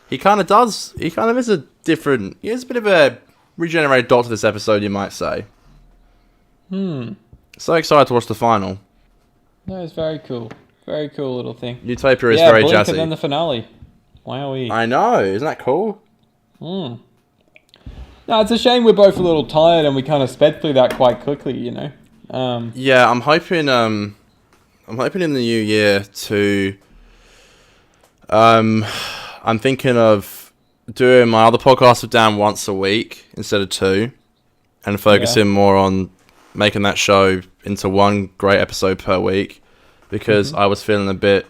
he kind of does. He kind of is a different. He is a bit of a regenerated Doctor this episode, you might say. So excited to watch the final. That is very cool. Very cool little thing. Utopia is very Blink jazzy. And then the finale. Wowee. I know, isn't that cool? No, it's a shame we're both a little tired and we kind of sped through that quite quickly, you know. Yeah, I'm hoping in the new year to I'm thinking of doing my other podcast with Dan once a week instead of 2, and focusing more on making that show into one great episode per week, because I was feeling a bit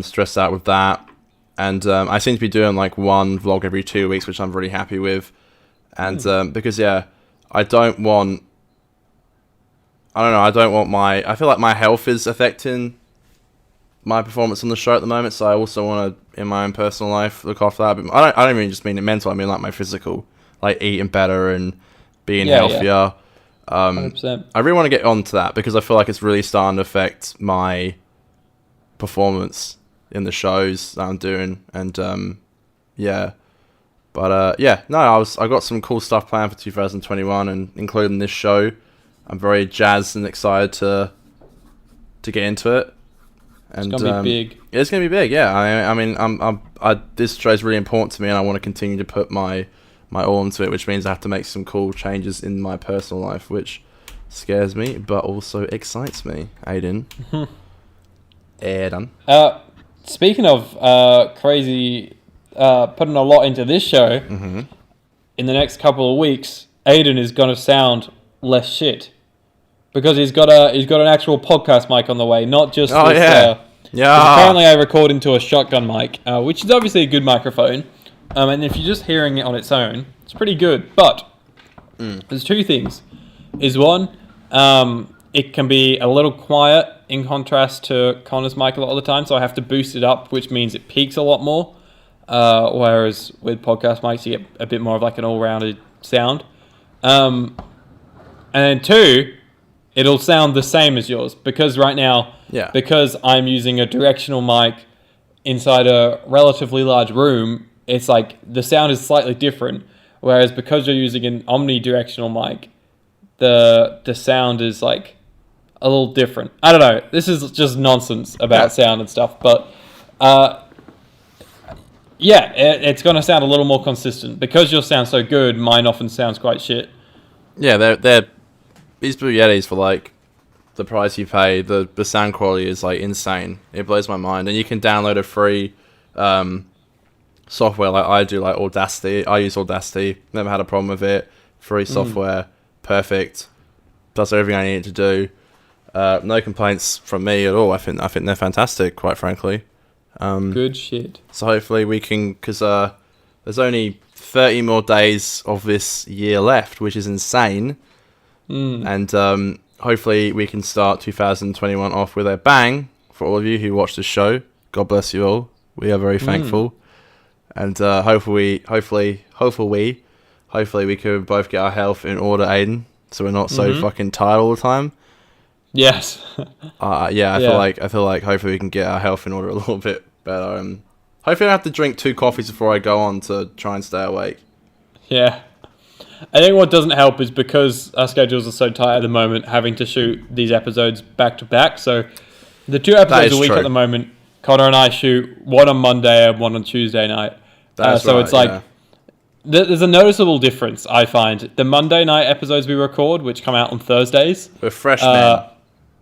stressed out with that, and I seem to be doing like one vlog every 2 weeks, which I'm really happy with, and because I don't want I feel like my health is affecting my performance on the show at the moment, so I also want to, in my own personal life, look after that. But I don't even just mean it mental, I mean like my physical, like eating better and being healthier. 100%. I really want to get onto that because I feel like it's really starting to affect my performance in the shows that I'm doing, and I got some cool stuff planned for 2021, and including this show. I'm very jazzed and excited to get into it. And, it's gonna be big. It's gonna be big, yeah. I mean, this show is really important to me, and I want to continue to put my all into it, which means I have to make some cool changes in my personal life, which scares me, but also excites me. Aiden. Aiden. Speaking of crazy, putting a lot into this show, in the next couple of weeks, Aiden is gonna sound less shit. Because he's got an actual podcast mic on the way, not just apparently I record into a shotgun mic, which is obviously a good microphone. And if you're just hearing it on its own, it's pretty good. But there's two things. Is one, it can be a little quiet in contrast to Connor's mic a lot of the time, so I have to boost it up, which means it peaks a lot more. Whereas with podcast mics, you get a bit more of like an all-rounded sound. And then two, it'll sound the same as yours, because right now, because I'm using a directional mic inside a relatively large room, it's like the sound is slightly different. Whereas because you're using an omnidirectional mic, the sound is like a little different. I don't know. This is just nonsense about sound and stuff, but it's going to sound a little more consistent. Because your sound's so good, mine often sounds quite shit. Yeah, they're these Blue Yetis for like the price you pay. The sound quality is like insane. It blows my mind, and you can download a free software like I do, like Audacity. I use Audacity. Never had a problem with it. Free software, perfect. does everything I need it to do. No complaints from me at all. I think they're fantastic, quite frankly. Good shit. So hopefully we can, because there's only 30 more days of this year left, which is insane. And hopefully we can start 2021 off with a bang for all of you who watch the show. God bless you all. We are very thankful. And hopefully we can both get our health in order, Aiden, so we're not so fucking tired all the time. Yes. I feel like hopefully we can get our health in order a little bit better. Hopefully I don't have to drink 2 coffees before I go on to try and stay awake. Yeah. I think what doesn't help is because our schedules are so tight at the moment, having to shoot these episodes back to back. So the 2 episodes a week at the moment, Connor and I shoot one on Monday and one on Tuesday night. So it's like there's a noticeable difference, I find. The Monday night episodes we record, which come out on Thursdays. We're fresh, man.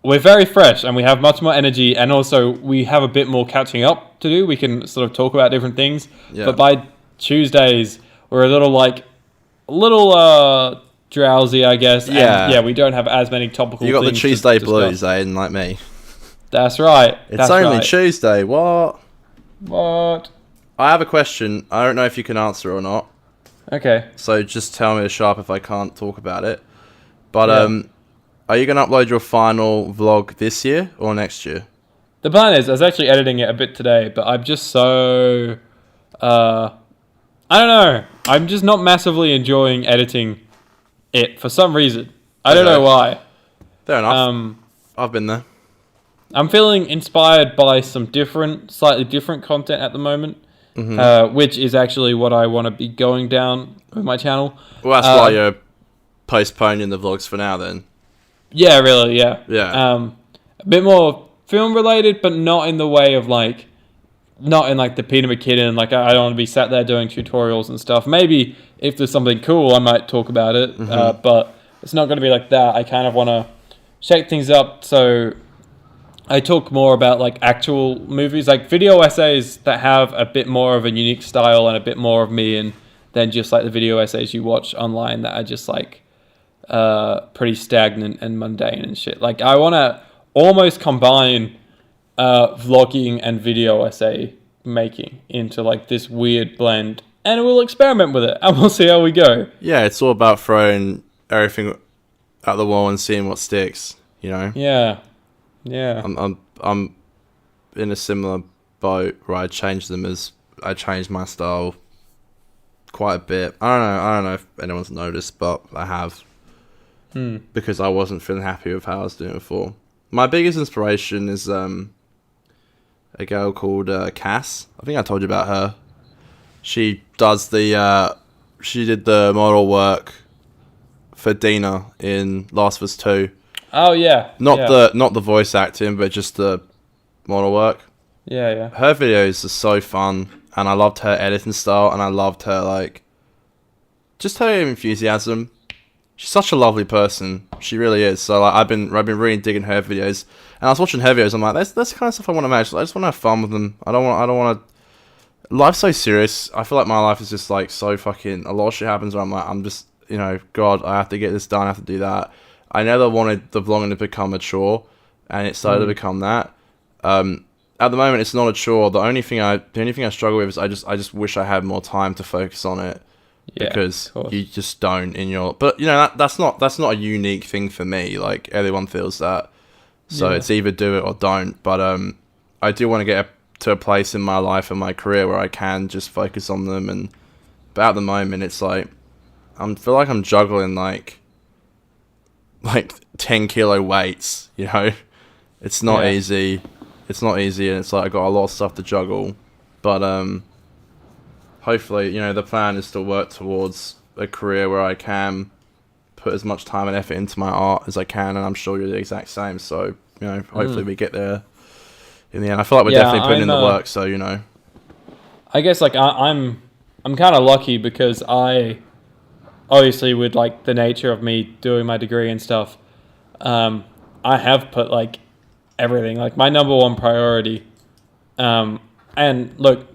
We're very fresh and we have much more energy, and also we have a bit more catching up to do. We can sort of talk about different things. Yeah. But by Tuesdays, we're a little drowsy, I guess. Yeah. And we don't have as many topical things. You got the Tuesday blues, Aiden, like me. That's right. It's only Tuesday. What? I have a question. I don't know if you can answer or not. Okay. So just tell me to sharp if I can't talk about it. But are you going to upload your final vlog this year or next year? The plan is, I was actually editing it a bit today, but I'm just so... I don't know. I'm just not massively enjoying editing it for some reason. I don't know why. Fair enough. I've been there. I'm feeling inspired by some slightly different content at the moment, which is actually what I want to be going down with my channel. Well, that's why you're postponing the vlogs for now, then. Yeah, really, yeah. Yeah. A bit more film related, but not in the way of not in the Peter McKinnon. I don't want to be sat there doing tutorials and stuff. Maybe if there's something cool, I might talk about it, but it's not going to be like that. I kind of want to shake things up, so I talk more about actual movies, video essays that have a bit more of a unique style and a bit more of me, and then just the video essays you watch online that are just pretty stagnant and mundane and shit. I want to almost combine vlogging and video essay making into this weird blend, and we'll experiment with it and we'll see how we go. Yeah, it's all about throwing everything at the wall and seeing what sticks, you know? Yeah. I'm in a similar boat where I changed my style quite a bit. I don't know if anyone's noticed, but I have. Because I wasn't feeling happy with how I was doing it before. My biggest inspiration is a girl called Cass. I think I told you about her. She does she did the model work for Dina in Last of Us 2. Oh yeah. Not the voice acting, but just the model work. Yeah. Her videos are so fun, and I loved her editing style, and I loved her just her enthusiasm. She's such a lovely person. She really is. So I've been really digging her videos, and I was watching her videos. I'm like, that's the kind of stuff I want to make. I just want to have fun with them. I don't want to. Life's so serious. I feel like my life is just so fucking. A lot of shit happens where I'm just God, I have to get this done. I have to do that. I never wanted the vlogging to become a chore, and it started to become that. At the moment, it's not a chore. The only thing I struggle with is I just wish I had more time to focus on it. Yeah, because you just don't in your. But that's not a unique thing for me. Everyone feels that, so it's either do it or don't. But I do want to get to a place in my life and my career where I can just focus on them. But at the moment, it's I feel like I'm juggling 10-kilo weights. It's not easy. It's not easy, and it's I got a lot of stuff to juggle. But hopefully, the plan is to work towards a career where I can put as much time and effort into my art as I can, and I'm sure you're the exact same. So, hopefully we get there in the end. I feel like we're definitely putting in the work, so, I guess, I'm kind of lucky because I, obviously, with, the nature of me doing my degree and stuff, I have put, everything, my number one priority. And, look,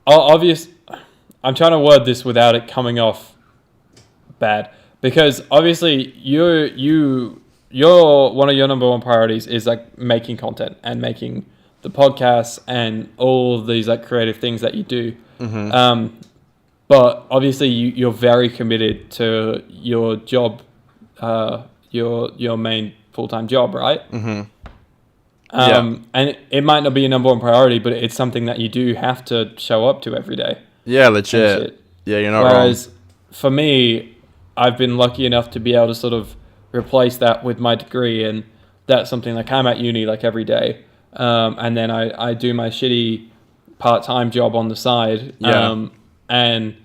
I'm trying to word this without it coming off bad, because obviously you're one of your number one priorities is like making content and making the podcasts and all of these like creative things that you do. But obviously you're very committed to your job, your main full-time job, right? And it might not be your number one priority, but it's something that you do have to show up to every day. Yeah, legit. Yeah, you're not Whereas for me, I've been lucky enough to be able to sort of replace that with my degree, and that's something like I'm at uni like every day, and then I do my shitty part-time job on the side, and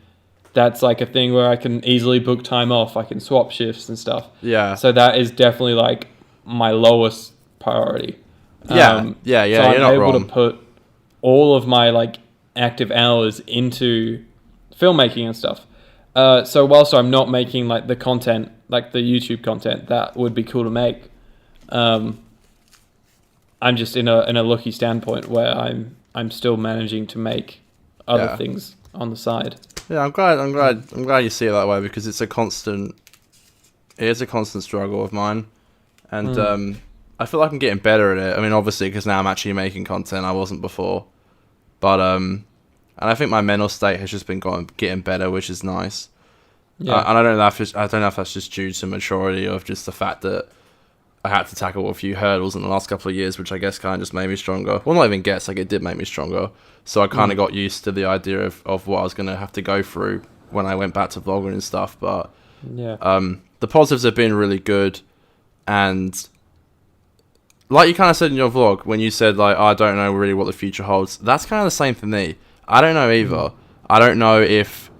that's like a thing where I can easily book time off. I can swap shifts and stuff. Yeah. So that is definitely like my lowest priority. So I'm you're not able wrong. to put all of my like active hours into filmmaking and stuff. So whilst I'm not making like the content, like the YouTube content that would be cool to make, I'm just in a lucky standpoint where I'm still managing to make other things on the side. Yeah, I'm glad you see it that way, because it is a constant struggle of mine, and I feel like I'm getting better at it. I mean, obviously, because now I'm actually making content. I wasn't before, but and I think my mental state has just been getting better, which is nice. Yeah. And I don't know if that's just due to maturity, or just the fact that I had to tackle a few hurdles in the last couple of years, which I guess kind of just made me stronger. Well, not even guess, like it did make me stronger. So I kind of got used to the idea of what I was going to have to go through when I went back to vlogging and stuff. But the positives have been really good. And like you kind of said in your vlog, when you said like, I don't know really what the future holds, that's kind of the same for me. I don't know either. I don't know if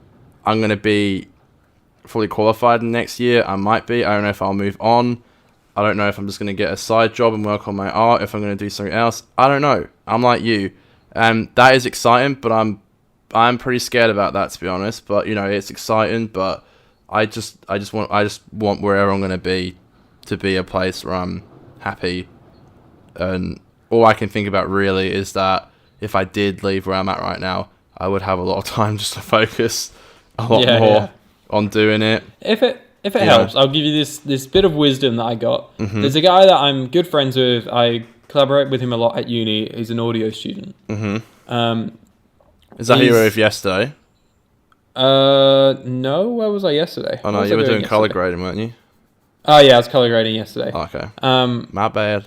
I'm going to be fully qualified in next year. I might be. I don't know if I'll move on. I don't know if I'm just going to get a side job and work on my art, if I'm going to do something else. I don't know. I'm like you. And that is exciting, but I'm pretty scared about that, to be honest. But, you know, it's exciting, but I just want wherever I'm going to be a place where I'm happy. And all I can think about really is that if I did leave where I'm at right now, I would have a lot of time just to focus a lot more on doing it. If it helps, I'll give you this bit of wisdom that I got. There's a guy that I'm good friends with. I collaborate with him a lot at uni. He's an audio student. Is that who you were with yesterday? No. Where was I yesterday? Oh no, you were doing colour grading, weren't you? Oh yeah, I was colour grading yesterday. Oh, okay. My bad.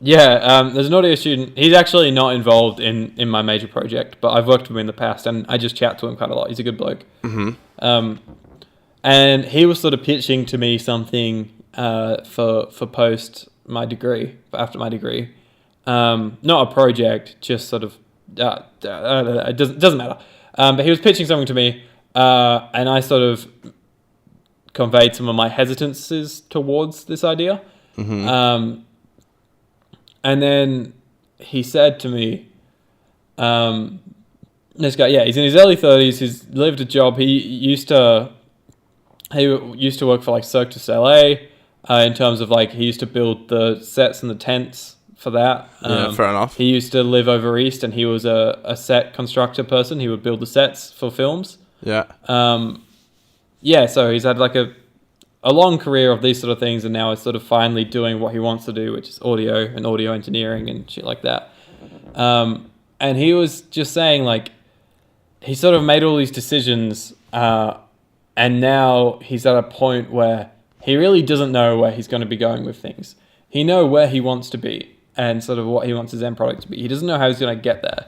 Yeah, there's an audio student. He's actually not involved in my major project, but I've worked with him in the past, and I just chat to him quite a lot. He's a good bloke. And he was sort of pitching to me something for post my degree, after my degree. Not a project, just sort of it doesn't matter. But he was pitching something to me, and I sort of conveyed some of my hesitances towards this idea. And then he said to me, this guy, he's in his early 30s. He's lived a job. He used to work for like Cirque du Soleil, in terms of like he used to build the sets and the tents for that. Fair enough. He used to live over east, and he was a set constructor person. He would build the sets for films. So he's had like a long career of these sort of things, and now is sort of finally doing what he wants to do, which is audio and audio engineering and shit like that. And he was just saying like he sort of made all these decisions, and now he's at a point where he really doesn't know where he's going to be going with things. He knows where he wants to be and sort of what he wants his end product to be. He doesn't know how he's going to get there.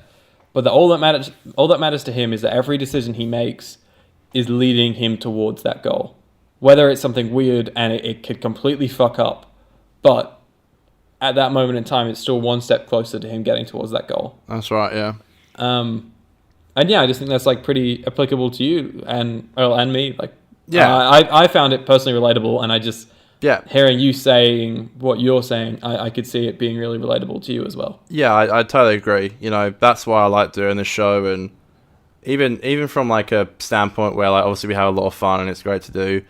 But all that matters to him is that every decision he makes is leading him towards that goal. Whether it's something weird and it could completely fuck up, but at that moment in time, it's still one step closer to him getting towards that goal. That's right, yeah. And yeah, I just think that's like pretty applicable to you and me. Like, yeah, I found it personally relatable, and I just hearing you saying what you're saying, I could see it being really relatable to you as well. Yeah, I totally agree. You know, that's why I like doing the show, and even from like a standpoint where like obviously we have a lot of fun and it's great to do.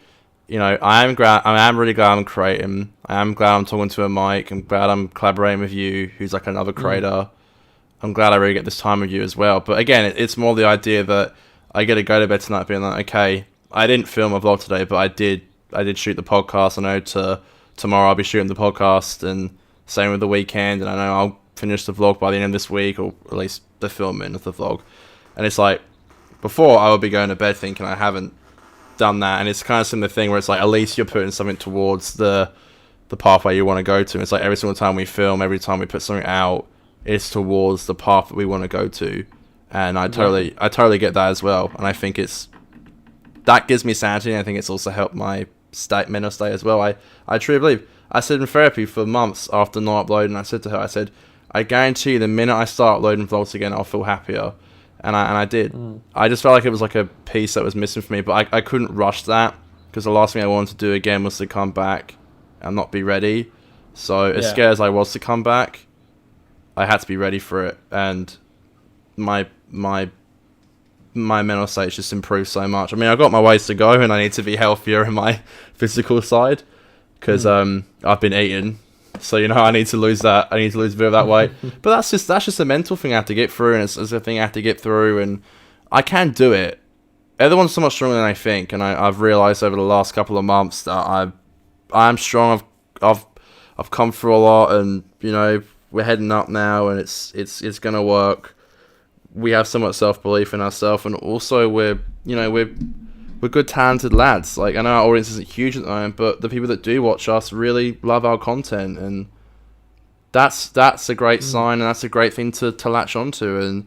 You know, I am really glad I'm creating. I am glad I'm talking to a mic. I'm glad I'm collaborating with you, who's like another creator. I'm glad I really get this time with you as well. But again, it's more the idea that I get to go to bed tonight being like, okay, I didn't film a vlog today, but I did shoot the podcast. I know tomorrow I'll be shooting the podcast, and same with the weekend. And I know I'll finish the vlog by the end of this week, or at least the filming of the vlog. And it's like, before I would be going to bed thinking I haven't done that, and it's kind of similar thing where it's like, at least you're putting something towards the pathway you want to go to. It's like every single time we film, every time we put something out, it's towards the path that we want to go to. And I totally get that as well. And I think that gives me sanity, and I think it's also helped my mental state as well. I truly believe. I said in therapy for months after not uploading, I said to her, I said, I guarantee you the minute I start uploading vlogs again, I'll feel happier. And I did. I just felt like it was like a piece that was missing for me, but I couldn't rush that, because the last thing I wanted to do again was to come back and not be ready. So as scared as I was to come back, I had to be ready for it. And my mental state's just improved so much. I mean, I've got my ways to go, and I need to be healthier in my physical side, because I've been eating. So, I need to lose that. I need to lose a bit of that weight. But that's just a mental thing I have to get through, and it's a thing I have to get through, and I can do it. Everyone's so much stronger than I think, and I've realised over the last couple of months that I'm strong. I've come through a lot, and we're heading up now, and it's gonna work. We have so much self-belief in ourselves, and also we're good, talented lads. Like, I know our audience isn't huge at the moment, but the people that do watch us really love our content, and that's a great sign, and that's a great thing to latch onto. And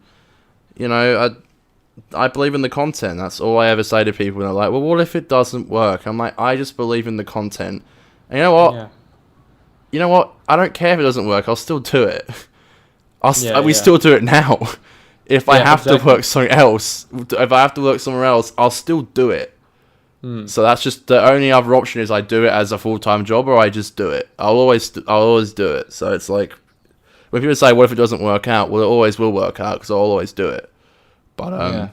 I believe in the content. That's all I ever say to people. And they're like, well, what if it doesn't work? I'm like, I just believe in the content. And you know what? Yeah. You know what? I don't care if it doesn't work. I'll still do it. We still do it now. If I have to work something else, if I have to work somewhere else, I'll still do it. So that's just the only other option, is I do it as a full-time job, or I just do it. I'll always do it. So it's like, when people say, what if it doesn't work out? Well, it always will work out, because I'll always do it. But I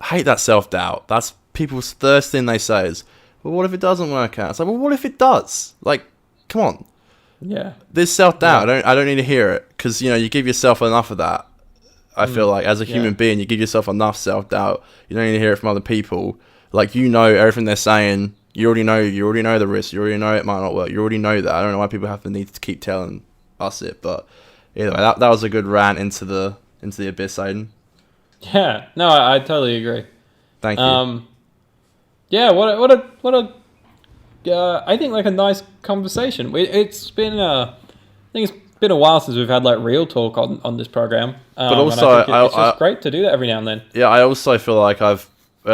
hate that self-doubt. That's people's first thing they say is, well, what if it doesn't work out? It's like, well, what if it does? Like, come on. Yeah. There's self-doubt. I don't need to hear it, because, you give yourself enough of that. I feel like as a human being, you give yourself enough self-doubt. You don't need to hear it from other people. Like, everything they're saying, you already know the risk. You already know it might not work. You already know that. I don't know why people have the need to keep telling us it, but either way, that was a good rant into the abyss, Aiden. Yeah, no, I totally agree. Thank you. Yeah, what a I think like a nice conversation. It's been I think it's been a while since we've had like real talk on this program. But also, it's just great to do that every now and then. Yeah, I also feel like the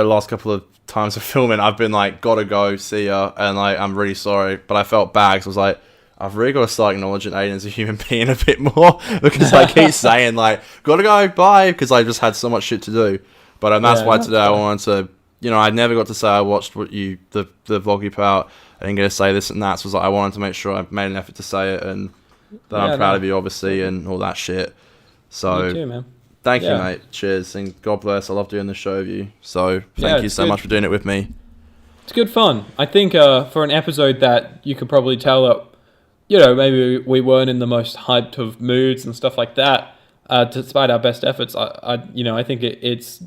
last couple of times of filming, I've been like, gotta go, see ya, and like, I'm really sorry, but I felt bad, because I was like, I've really got to start acknowledging Aiden as a human being a bit more, because I keep saying like, gotta go, bye, because I just had so much shit to do. But that's why today I wanted to, I never got to say I watched the vlog you put out. I didn't get to say this and that, so I wanted to make sure I made an effort to say it, and that I'm proud of you, obviously, and all that shit. So, me too, man. Thank you, mate. Cheers, and God bless. I love doing the show with you. So, thank you so much for doing it with me. It's good fun. I think for an episode that you could probably tell that, maybe we weren't in the most hyped of moods and stuff like that, despite our best efforts, I think it's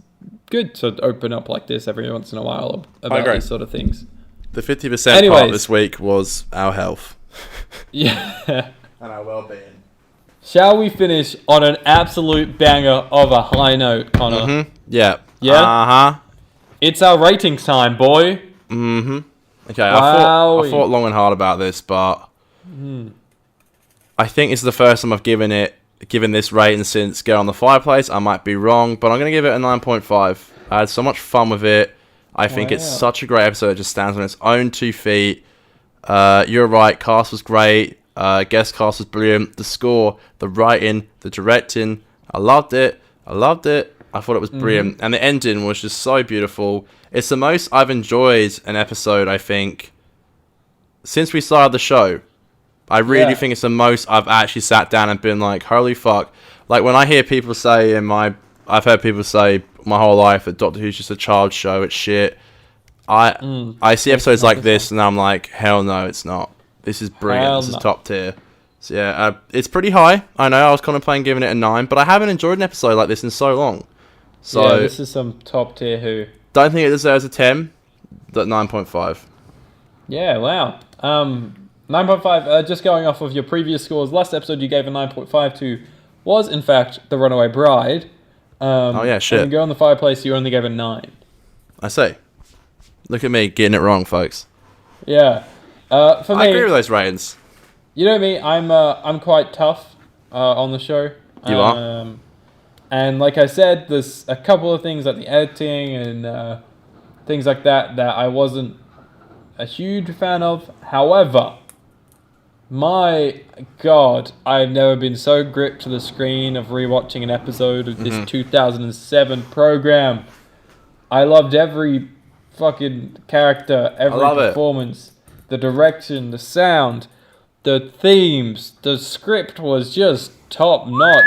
good to open up like this every once in a while about these sort of things. The 50% part this week was our health. Yeah. And our well-being. Shall we finish on an absolute banger of a high note, Connor? Mm-hmm. Yeah. Yeah? Uh-huh. It's our ratings time, boy. Mm-hmm. Okay, Wow. I thought long and hard about this, but I think it's the first time I've given this rating since Get on the Fireplace. I might be wrong, but I'm going to give it a 9.5. I had so much fun with it. I think it's such a great episode. It just stands on its own 2 feet. You're right, cast was great. Guest cast was brilliant. The score, the writing, the directing, I loved it. I thought it was brilliant. And the ending was just so beautiful. It's the most I've enjoyed an episode, I think, since we started the show. I really think it's the most I've actually sat down and been like, holy fuck. Like, when I hear people say I've heard people say my whole life that Doctor Who's just a child show, it's shit. I see episodes like this and I'm like, hell no, it's not. This is brilliant. This is top tier. So yeah, it's pretty high. I know I was contemplating giving it a 9, but I haven't enjoyed an episode like this in so long. So this is some top tier Who. Don't think it deserves a 10, but 9.5. Yeah, wow. 9.5, just going off of your previous scores, last episode you gave a 9.5 to was, in fact, The Runaway Bride. Oh, yeah, shit. And Girl in the Fireplace, you only gave a 9. I see. Look at me getting it wrong, folks. Yeah. For me, I agree with those ratings. You know me, I'm quite tough on the show. You are? And like I said, there's a couple of things like the editing and things like that I wasn't a huge fan of. However, my God, I've never been so gripped to the screen of rewatching an episode of this 2007 program. I loved every fucking character, every performance, the direction, the sound, the themes, the script was just top notch.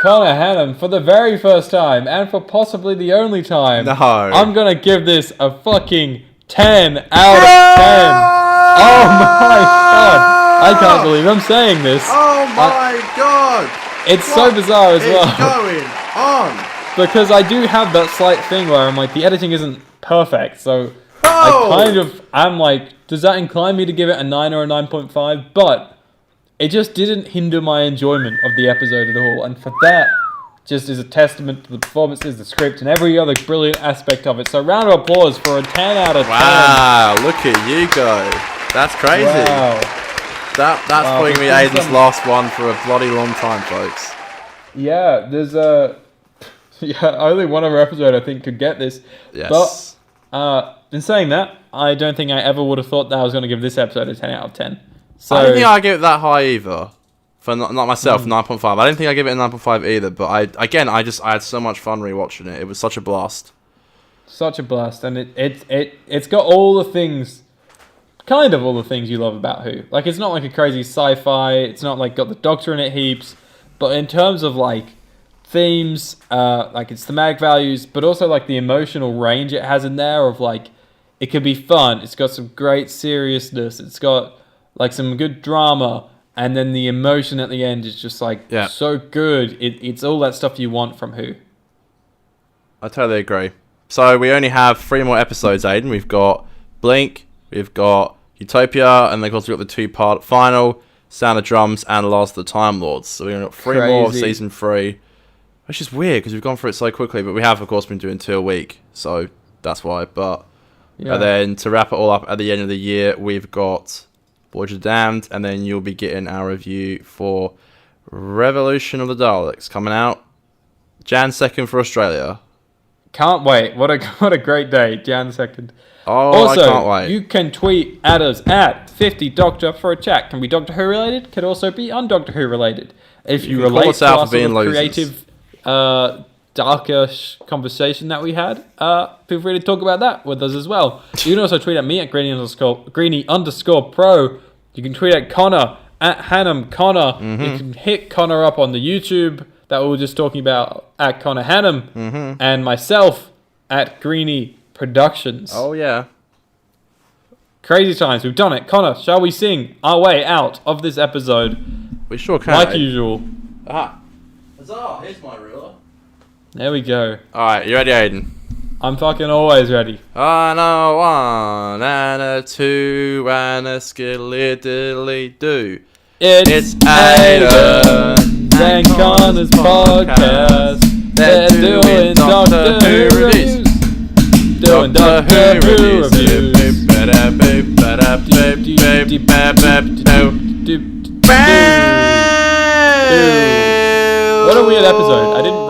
Connor Hannum, for the very first time, and for possibly the only time, I'm gonna give this a fucking 10 out of 10. Oh my God. I can't believe I'm saying this. Oh my God. It's so bizarre as well. What's going on? Because I do have that slight thing where I'm like, the editing isn't perfect, so I'm like, does that incline me to give it a 9 or a 9.5? But it just didn't hinder my enjoyment of the episode at all, and for that, just is a testament to the performances, the script, and every other brilliant aspect of it. So round of applause for a 10 out of 10. Wow, look at you go. That's crazy. Wow. That's putting me Aiden's last one for a bloody long time, folks. Yeah, there's only one other episode I think could get this. Yes. But in saying that, I don't think I ever would have thought that I was going to give this episode a 10 out of 10. So I don't think I give it that high either. For not myself, 9.5. I don't think I give it a 9.5 either. But I had so much fun rewatching it. It was such a blast. Such a blast, and it's got all the things. Kind of all the things you love about Who. Like, it's not like a crazy sci-fi, it's not like got the Doctor in it heaps, but in terms of like themes, like its thematic values, but also like the emotional range it has in there of like, it could be fun, it's got some great seriousness, it's got like some good drama, and then the emotion at the end is just like so good. It's all that stuff you want from Who. I totally agree. So we only have 3 more episodes, Aiden. We've got Blink, we've got Utopia, and then of course we've got the 2-part final, Sound of Drums, and Last of the Time Lords. So we've got 3 more of season 3, which is weird because we've gone through it so quickly, but we have of course been doing 2 a week, so that's why. But and then to wrap it all up at the end of the year, we've got Voyage of the Damned, and then you'll be getting our review for Revolution of the Daleks coming out Jan 2nd for Australia. Can't wait. What a great day, Jan 2nd. Oh, also, I can't wait. You can tweet at us at 50Doctor for a chat. Can be Doctor Who related, can also be un-Doctor Who related. If you relate to our sort of creative, darker conversation that we had, feel free to talk about that with us as well. You can also tweet at me at Greenie_Pro. You can tweet at Connor at Hannum Connor. You can hit Connor up on the YouTube that we were just talking about at Connor Hannum, and myself at Greenie Productions. Oh yeah. Crazy times. We've done it. Connor, shall we sing our way out of this episode? We sure can. Like usual. Aha. Huzzah, here's my ruler. There we go. Alright, you ready, Aiden? I'm fucking always ready. On a 1 and a 2 and a skilly-diddly-do. It's Aiden and Connor's podcast. They're doing Doctor Who reviews. Doing Doctor Who reviews. What a weird episode. I didn't